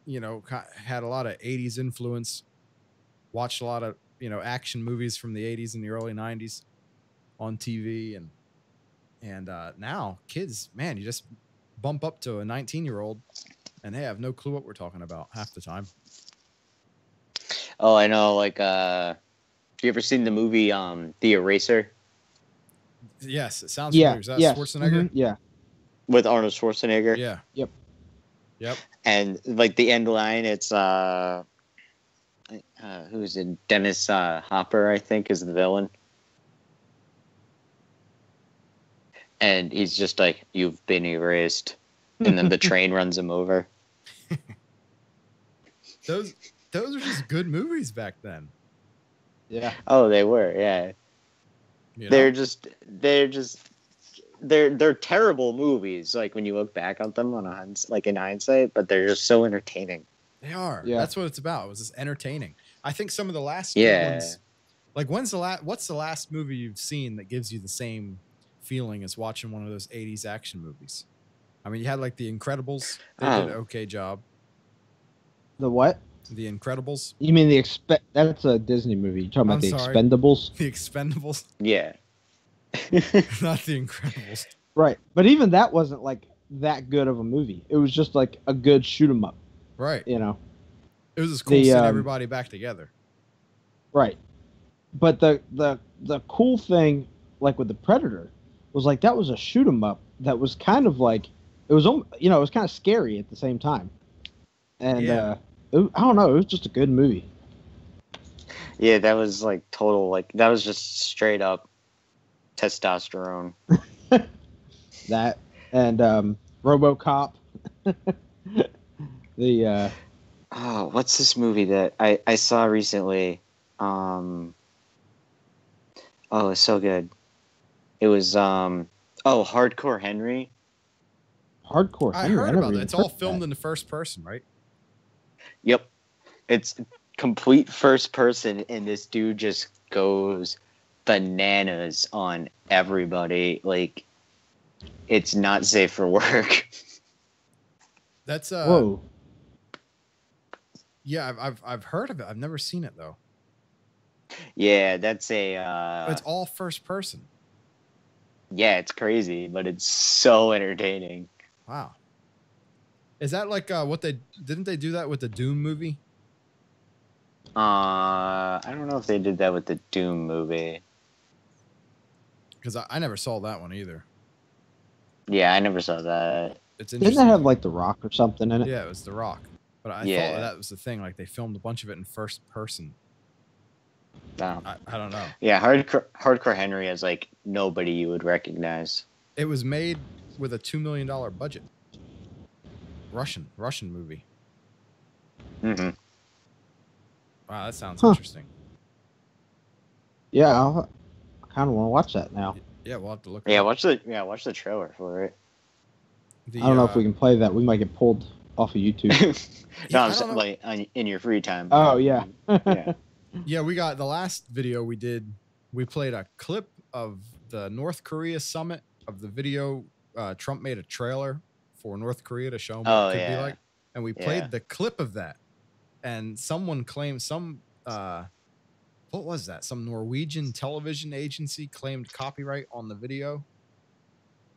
had a lot of 80s influence, watched a lot of, action movies from the 80s and the early 90s on TV. And now kids, man, you just bump up to a 19-year-old and they have no clue what we're talking about half the time. Oh, I know. Like, have you ever seen the movie The Eraser Yes, it sounds familiar. Is that Schwarzenegger? Mhm, yeah. with Arnold Schwarzenegger? Yeah. Yep. And like the end line, it's who is it? Dennis Hopper, I think, is the villain. And he's just like, "You've been erased," and then the train runs him over. Those are just good movies back then. Yeah. Oh, they were, yeah. You know? They're terrible movies. Like when you look back on them in hindsight, but they're just so entertaining. They are. Yeah. That's what it's about. It was just entertaining. I think some of the last good ones, like what's the last movie you've seen that gives you the same feeling as watching one of those 80s action movies? I mean, you had like The Incredibles. They did an okay job. The what? The Incredibles. You mean that's a Disney movie. You're talking about the sorry. Expendables? The Expendables. Yeah. Not The Incredibles. Right. But even that wasn't like that good of a movie. It was just like a good shoot 'em up. Right. You know. It was just cool seeing everybody back together. Right. But the cool thing, like with the Predator, was like that was a shoot 'em up that was kind of like it was it was kind of scary at the same time. And I don't know, it was just a good movie. Yeah, that was like total, like that was just straight up testosterone. That and RoboCop. What's this movie that I saw recently? It's so good. It was Hardcore Henry. Hardcore I Henry. heard never about it. even It's all heard of filmed that. in the first person, right? Yep. It's complete first person, and this dude just goes bananas on everybody. Like, it's not safe for work. That's Whoa. Yeah, I've heard of it. I've never seen it though. Yeah, that's a It's all first person. yeah, it's crazy, but it's so entertaining. Wow. Is that like what they didn't they do that with the Doom movie? I don't know if they did that with the Doom movie. Because I never saw that one either. Yeah, I never saw that. It's Didn't interesting. that have like The Rock or something in it? Yeah, it was The Rock. But I Yeah. thought that was the thing. Like they filmed a bunch of it in first person. No. I don't know. Yeah, Hardcore Henry is like nobody you would recognize. It was made with a $2 million budget. Russian movie. Mm-hmm. Wow, that sounds Huh. interesting. Yeah, I kind of want to watch that now. Yeah, we'll have to look. it Yeah, up. watch the trailer for it. The, I don't know if we can play that. We might get pulled off of YouTube. No, I I'm don't saying, know. like in your free time. Oh, yeah. Yeah. Yeah, we got the last video we did. We played a clip of the North Korea summit of the video. Trump made a trailer for North Korea to show them what Oh, it could yeah. be like. And we played Yeah. the clip of that. And someone claimed what was that? Some Norwegian television agency claimed copyright on the video.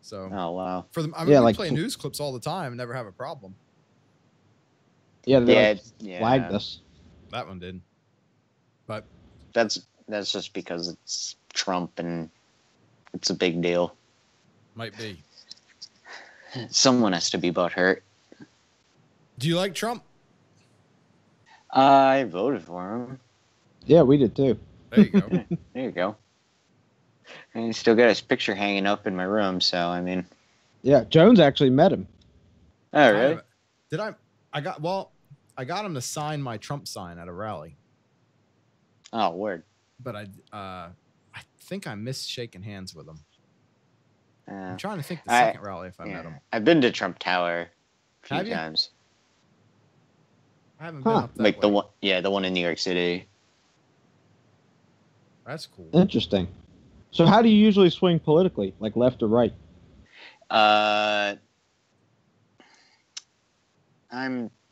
So Oh wow. for them, I mean, Yeah, we like- play news clips all the time and never have a problem. Yeah, they Yeah, like, flagged us. That one did. But That's just because it's Trump and it's a big deal. might be. Someone has to be butthurt. Do you like Trump? I voted for him. Yeah, we did too. There you go. There you go. And he still got his picture hanging up in my room, so I mean. Yeah, Jones actually met him. Oh, really? Did I? I got him to sign my Trump sign at a rally. Oh, word. But I think I missed shaking hands with him. I'm trying to think the second rally if I met him. I've been to Trump Tower a few Have you? times. I haven't been up that Like way. the one in New York City. That's cool. Interesting. So how do you usually swing politically, like left or right? I'm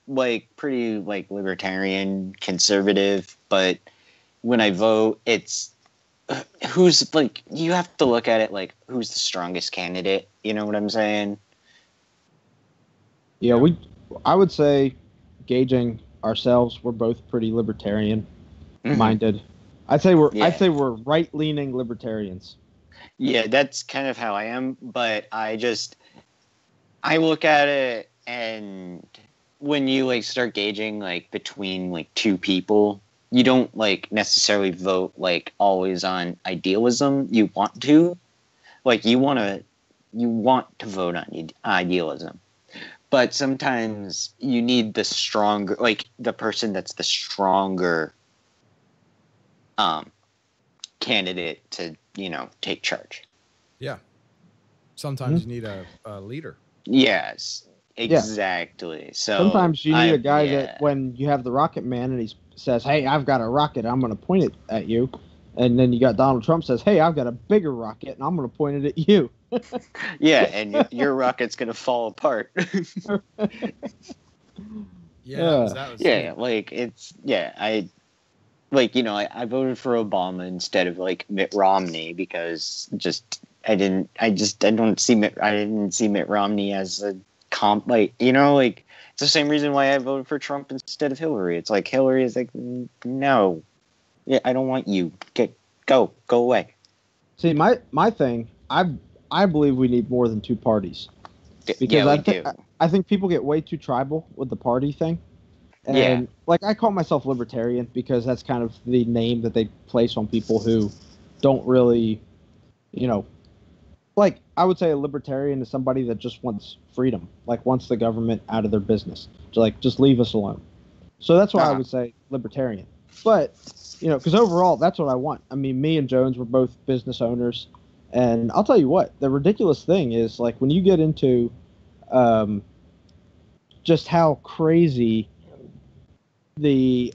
like pretty like libertarian, conservative, but when I vote, it's who's like you have to look at it like who's the strongest candidate. You know what I'm saying? Yeah, I would say, gauging ourselves, we're both pretty libertarian minded. I'd say we're right-leaning libertarians. Yeah, that's kind of how I am, but I look at it, and when you like start gauging like between like two people, you don't like necessarily vote like always on idealism. You want to vote on idealism, but sometimes you need the stronger, like the person that's the stronger candidate to, take charge. Yeah. Sometimes you need a leader. Yes, exactly. Yeah. So sometimes you need a guy that when you have the rocket man and he says, "Hey, I've got a rocket, I'm going to point it at you." And then you got Donald Trump says, "Hey, I've got a bigger rocket and I'm going to point it at you." Yeah, and your rocket's going to fall apart. I voted for Obama instead of like Mitt Romney because I didn't see Mitt Romney as a comp, like, it's the same reason why I voted for Trump instead of Hillary. It's like Hillary is like, no, I don't want you. Go away. See, my thing, I believe we need more than two parties because I think people get way too tribal with the party thing. And like I call myself libertarian because that's kind of the name that they place on people who don't really, like I would say a libertarian is somebody that just wants freedom, like wants the government out of their business, just leave us alone. So that's why I would say libertarian. But because overall that's what I want. I mean, me and Jones were both business owners, and I'll tell you what, the ridiculous thing is like when you get into just how crazy the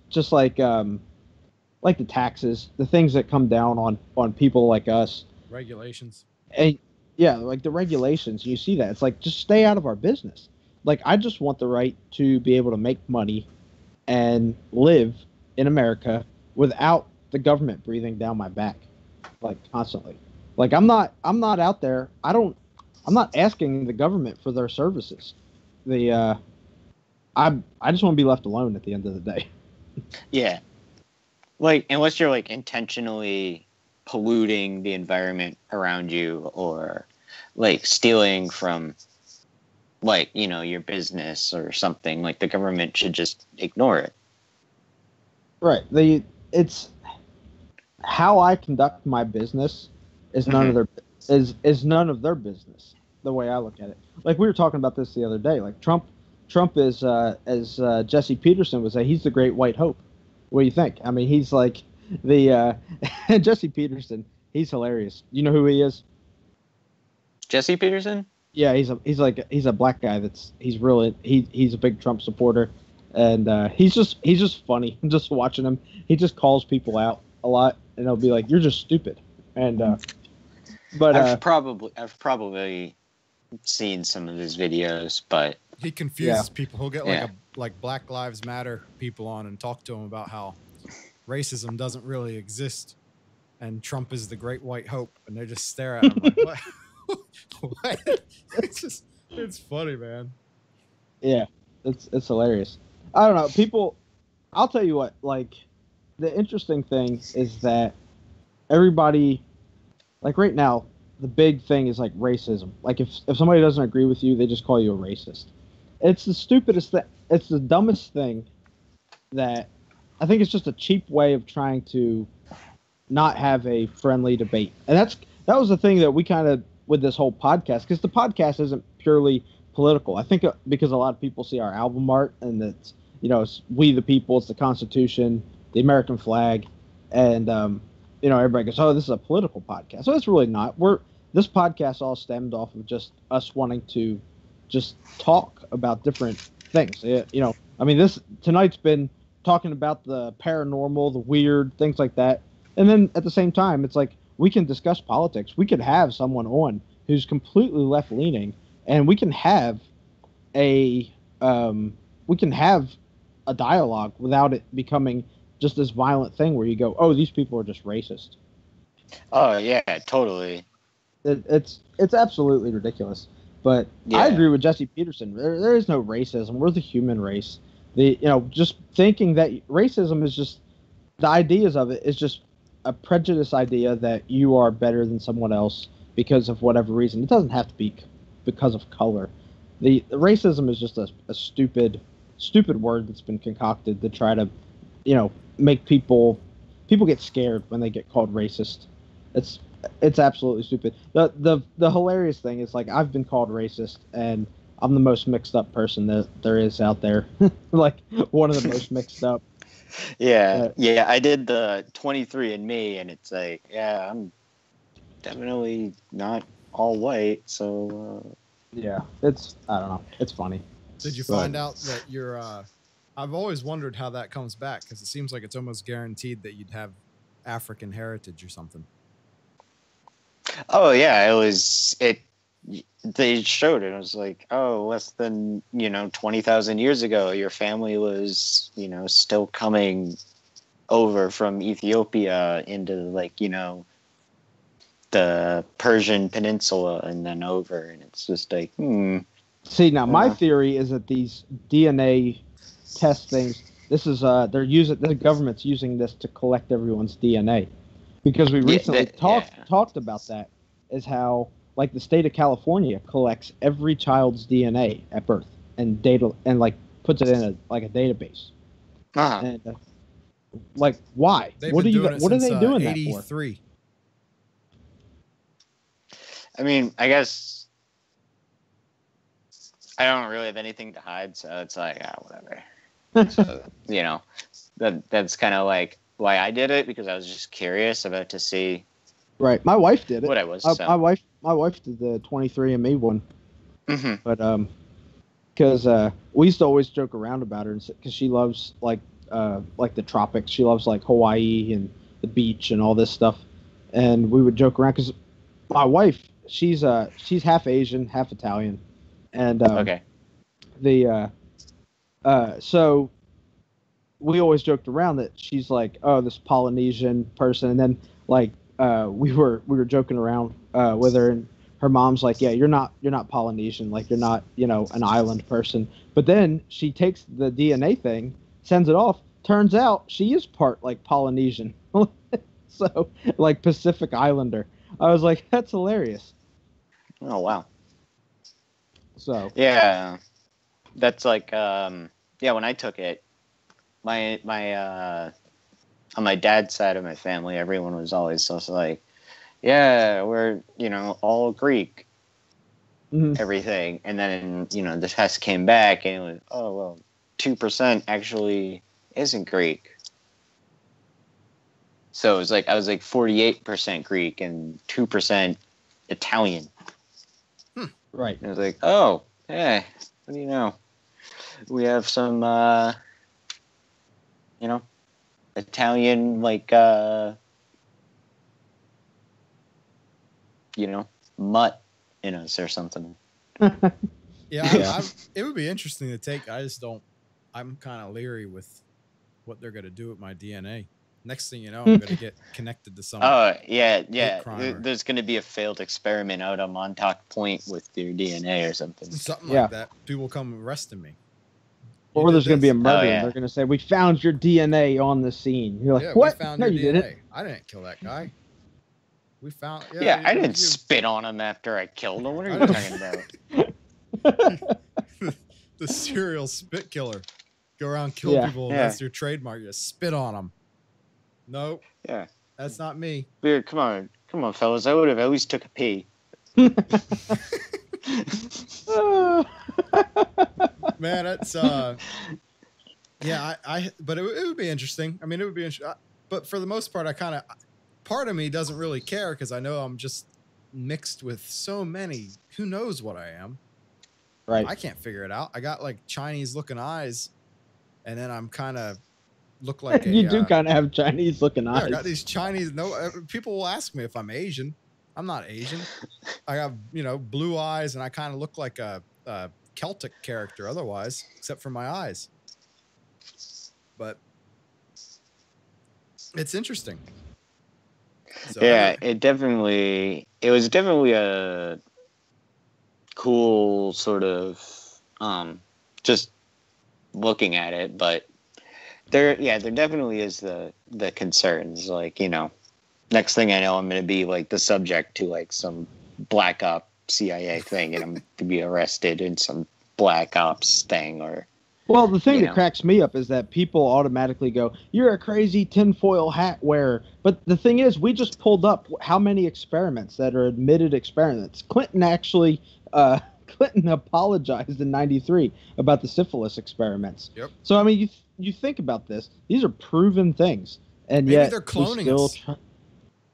just like the taxes, the things that come down on people like us, regulations, and like the regulations, you see that it's like just stay out of our business. Like I just want the right to be able to make money and live in America without the government breathing down my back like constantly. Like I'm not out there, I'm not asking the government for their services. I just want to be left alone at the end of the day. Yeah. Like, unless you're, like, intentionally polluting the environment around you or, like, stealing from, like, your business or something, like, the government should just ignore it. Right. It's how I conduct my business is none of their business, the way I look at it. Like, we were talking about this the other day. Like, Trump is, as Jesse Peterson would say, he's the great white hope. What do you think? I mean, he's like the Jesse Peterson. He's hilarious. You know who he is? Jesse Peterson? Yeah, he's a black guy he's a big Trump supporter, and he's just funny. Just watching him, he just calls people out a lot, and he'll be like, "You're just stupid." And but I've probably seen some of his videos, but he confuses people. He'll get like Black Lives Matter people on and talk to them about how racism doesn't really exist and Trump is the great white hope, and they just stare at him like, what? What? It's funny, man. Yeah, it's hilarious. I don't know, people. I'll tell you what. Like, the interesting thing is that everybody, like right now, the big thing is like racism. Like if somebody doesn't agree with you, they just call you a racist. It's the stupidest thing. It's the dumbest thing that I think it's just a cheap way of trying to not have a friendly debate. And that was the thing that we kind of with this whole podcast, because the podcast isn't purely political. I think because a lot of people see our album art and it's, you know, it's We the People, it's the Constitution, the American flag, and you know, everybody goes, "Oh, this is a political podcast." So it's really not. This podcast all stemmed off of just us wanting to just talk about different things. You know, I mean, tonight's been talking about the paranormal, the weird, things like that. And then at the same time, it's like we can discuss politics. We could have someone on who's completely left leaning, and we can have a dialogue without it becoming just this violent thing where you go, "Oh, these people are just racist." Oh yeah, totally. It's absolutely ridiculous. But Yeah. I agree with Jesse Peterson. There is no racism. We're the human race. Just thinking that racism is just the ideas of it is just a prejudice idea that you are better than someone else because of whatever reason. It doesn't have to be because of color. The racism is just a stupid word that's been concocted to try to, make people get scared when they get called racist. It's absolutely stupid. The hilarious thing is, like, I've been called racist, and I'm the most mixed up person that there is out there. Like, one of the most mixed up. Yeah, I did the 23andMe, and it's like, yeah, I'm definitely not all white, so... Yeah, I don't know. It's funny. Did you find out that you're... I've always wondered how that comes back, because it seems like it's almost guaranteed that you'd have African heritage or something. Oh, yeah, they showed it. It was like, oh, less than, 20,000 years ago, your family was, still coming over from Ethiopia into, like, the Persian Peninsula and then over. And it's just like, See, now my theory is that these DNA test things, this is, the government's using this to collect everyone's DNA. Because we recently talked about that, is how, like, the state of California collects every child's DNA at birth and puts it in a database. Uh-huh. And, like, why? What are they doing that for? 83. I mean, I guess I don't really have anything to hide, so it's like, whatever. So, that's kind of like why I did it, because I was just curious about to see. Right, my wife did it. What I was. My wife did the 23andMe one. Mm-hmm. But because we used to always joke around about her, because she loves like the tropics. She loves like Hawaii and the beach and all this stuff. And we would joke around because my wife, she's half Asian, half Italian, and okay. So we always joked around that she's like, oh, this Polynesian person, and then like we were joking around with her, and her mom's like, yeah, you're not Polynesian, like you're not an island person. But then she takes the DNA thing, sends it off. Turns out she is part like Polynesian, so like Pacific Islander. I was like, that's hilarious. Oh wow. So yeah, that's like when I took it, my on my dad's side of my family, everyone was always so like, yeah, we're all Greek, everything, and then the test came back and it was 2% actually isn't Greek. So it was like I was like 48% Greek and 2% Italian. Right. And I was like, oh, hey, what do you know? We have some, Italian, like, mutt in us or something. Yeah. It would be interesting to take. I'm kind of leery with what they're going to do with my DNA. Next thing you know, I'm going to get connected to some. Oh, yeah. There's going to be a failed experiment out on Montauk Point with your DNA or something. Something like that. People come arresting me. Or there's going to be a murder. They're going to say, we found your DNA on the scene. You're like, what? We found no, your you DNA. didn't. I didn't kill that guy. We found. Yeah, I it didn't was you. spit on him after I killed him. What are you talking about? The serial spit killer. Go around kill Yeah. people. Yeah. That's your trademark. You spit on them. Nope, Yeah. that's not me. Weird. Come on, fellas. I would have at least took a pee. Man, that's yeah. But it would be interesting. I mean, it would be interesting. But for the most part, part of me doesn't really care because I know I'm just mixed with so many. Who knows what I am? Right. I can't figure it out. I got like Chinese looking eyes, and then I'm kind of look like a, You do kind of have Chinese looking yeah, eyes. I got these Chinese. People will ask me if I'm Asian. I'm not Asian. I have blue eyes, and I kind of look like a Celtic character otherwise, except for my eyes. But it's interesting. So, Yeah, it was definitely a cool sort of just looking at it, but there definitely is the concerns, like, next thing I know I'm going to be like the subject to like some black op CIA thing, and I'm going to be arrested in some black ops thing, or Well, the thing that cracks me up is that people automatically go, "You're a crazy tinfoil hat wearer." But the thing is, we just pulled up how many experiments that are admitted experiments. Clinton apologized in '93 about the syphilis experiments. Yep. So I mean, you think about this; these are proven things, and Maybe yet they're cloning us.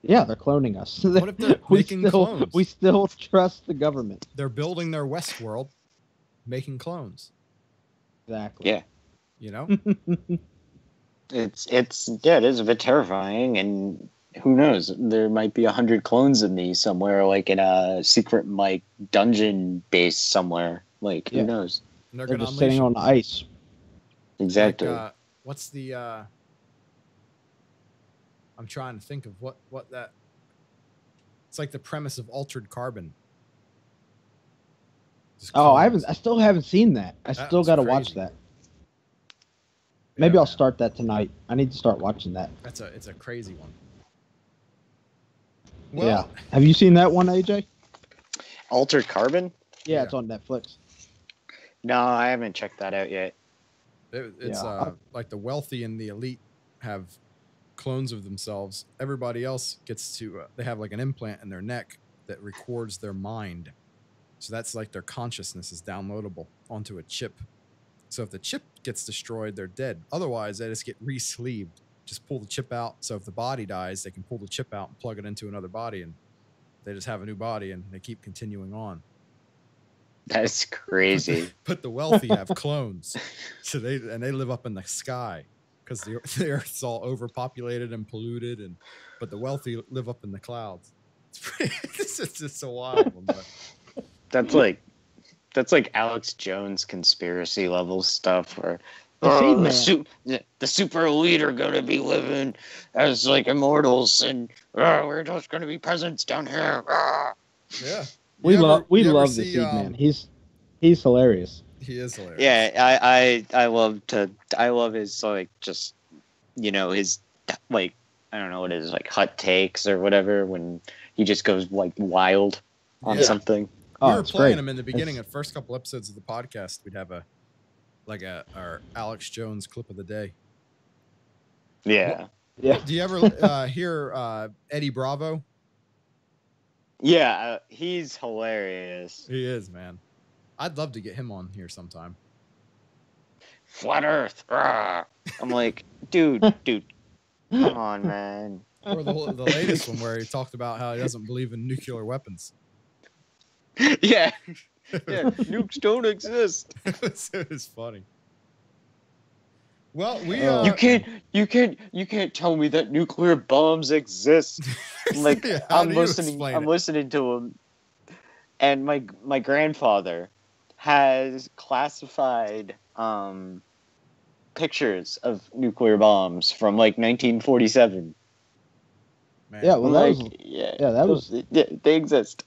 Yeah, they're cloning us. What if they're making clones? We still trust the government. They're building their Westworld, making clones. Exactly. yeah, it is a bit terrifying, and who knows, there might be 100 clones of me somewhere, like in a secret dungeon base somewhere, like who knows. And they're They're going to just sitting on the ice. Exactly. Like, what's the I'm trying to think of what that. It's like the premise of Altered Carbon. Just Oh, clones. I still haven't seen that. I That still was got to crazy. watch that. Maybe Yeah, I'll man. start that tonight. I need to start watching that. It's a crazy one. Well, Yeah. Have you seen that one, AJ? Altered Carbon? Yeah, it's on Netflix. No, I haven't checked that out yet. It's Yeah. like the wealthy and the elite have clones of themselves. Everybody else gets to they have like an implant in their neck that records their mind. So that's like their consciousness is downloadable onto a chip. So if the chip gets destroyed, they're dead. Otherwise, they just get re-sleeved. Just pull the chip out. So if the body dies, they can pull the chip out and plug it into another body, and they just have a new body, and they keep continuing on. That's crazy. But the wealthy have clones, so they live up in the sky because the Earth's all overpopulated and polluted, but the wealthy live up in the clouds. It's just a wild one. But. That's like Alex Jones conspiracy level stuff, where the super elite are gonna be living as like immortals, and we're just gonna be peasants down here. Yeah. We love You ever the see, Seed Man. He's hilarious. He is hilarious. Yeah, I love his like just his like I don't know what it is, like hot takes or whatever, when he just goes like wild on Yeah. something. We Oh, were it's playing great. him in the beginning of first couple episodes of the podcast. We'd have our Alex Jones clip of the day. Yeah. Yeah. Do you ever hear Eddie Bravo? Yeah, he's hilarious. He is, man. I'd love to get him on here sometime. Flat Earth. Rah. I'm like, dude, come on, man. Or the latest one where he talked about how he doesn't believe in nuclear weapons. Yeah. Yeah, nukes don't exist. It was funny. Well, we You can't tell me that nuclear bombs exist. Like Yeah, how I'm do you listening explain it? listening to him, and my grandfather has classified pictures of nuclear bombs from like 1947. man. Yeah, well, they exist.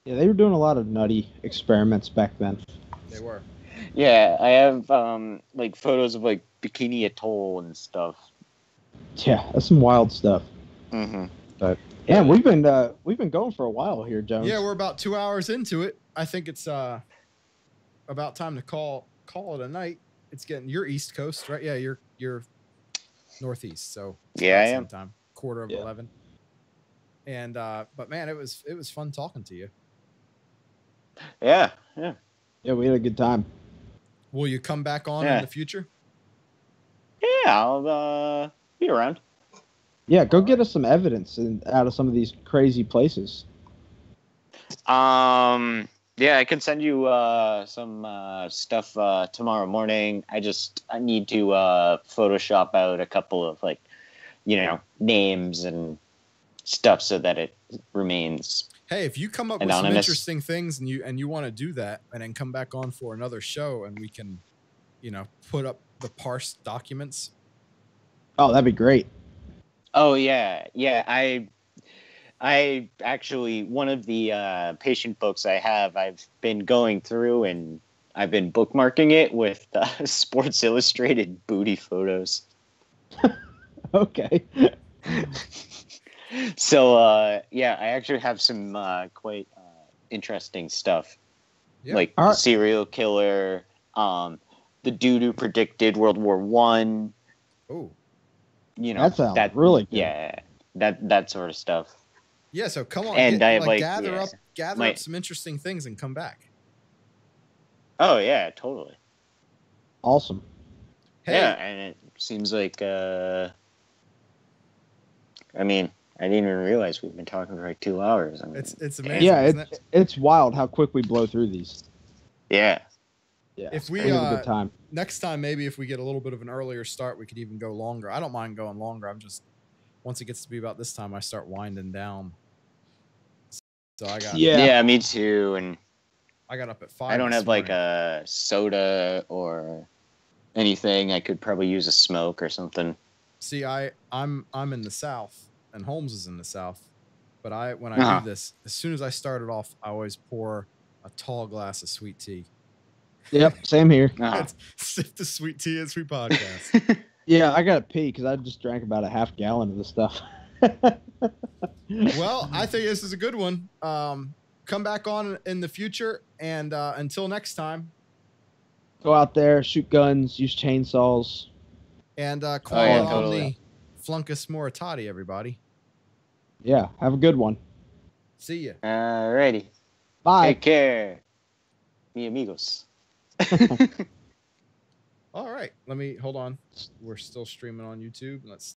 Yeah, they were doing a lot of nutty experiments back then. They were. Yeah, I have like photos of like Bikini Atoll and stuff. Yeah, that's some wild stuff. Mm-hmm. But yeah, we've been going for a while here, Jones. Yeah, we're about 2 hours into it. I think it's about time to call it a night. It's getting your East Coast, right? Yeah, you're Northeast, so it's Yeah, about I the am. same time, quarter of 11. And but man, it was fun talking to you. Yeah. Yeah, we had a good time. Will you come back on in the future? Yeah, I'll be around. Yeah, go get us some evidence out of some of these crazy places. Yeah, I can send you some stuff tomorrow morning. I need to Photoshop out a couple of names and stuff so that it remains. Hey, if you come up with some interesting things and you want to do that and then come back on for another show and we can, put up the parsed documents. Oh, that'd be great. Oh yeah. I actually, one of the patient books I have, I've been going through and I've been bookmarking it with Sports Illustrated booty photos. Okay. So, I actually have some quite interesting stuff. Yeah. Like the serial killer, the dude who predicted World War I. Oh. That sounds really good. Yeah, that sort of stuff. Yeah, so come on, and gather up some interesting things and come back. Oh yeah, totally. Awesome. Hey. Yeah, and it seems like I didn't even realize we've been talking for like 2 hours. It's amazing. Yeah, it's wild how quick we blow through these. Yeah. Yeah. If we have a good time. Next time, maybe if we get a little bit of an earlier start, we could even go longer. I don't mind going longer. I'm just, once it gets to be about this time, I start winding down. So I got. Yeah, me too. And I got up at 5. I don't have like a soda or anything. I could probably use a smoke or something. See, I'm in the South and Holmes is in the South, but when I do this, as soon as I start it off, I always pour a tall glass of sweet tea. Yep, same here. Sip the sweet tea as we podcast. Yeah, I got to pee because I just drank about a half gallon of this stuff. Well, I think this is a good one. Come back on in the future, and until next time, go out there, shoot guns, use chainsaws, and qual omni fluncus moritati, everybody. Yeah, have a good one. See ya. Alrighty. Bye. Take care, mi amigos. All right, hold on. We're still streaming on YouTube. Let's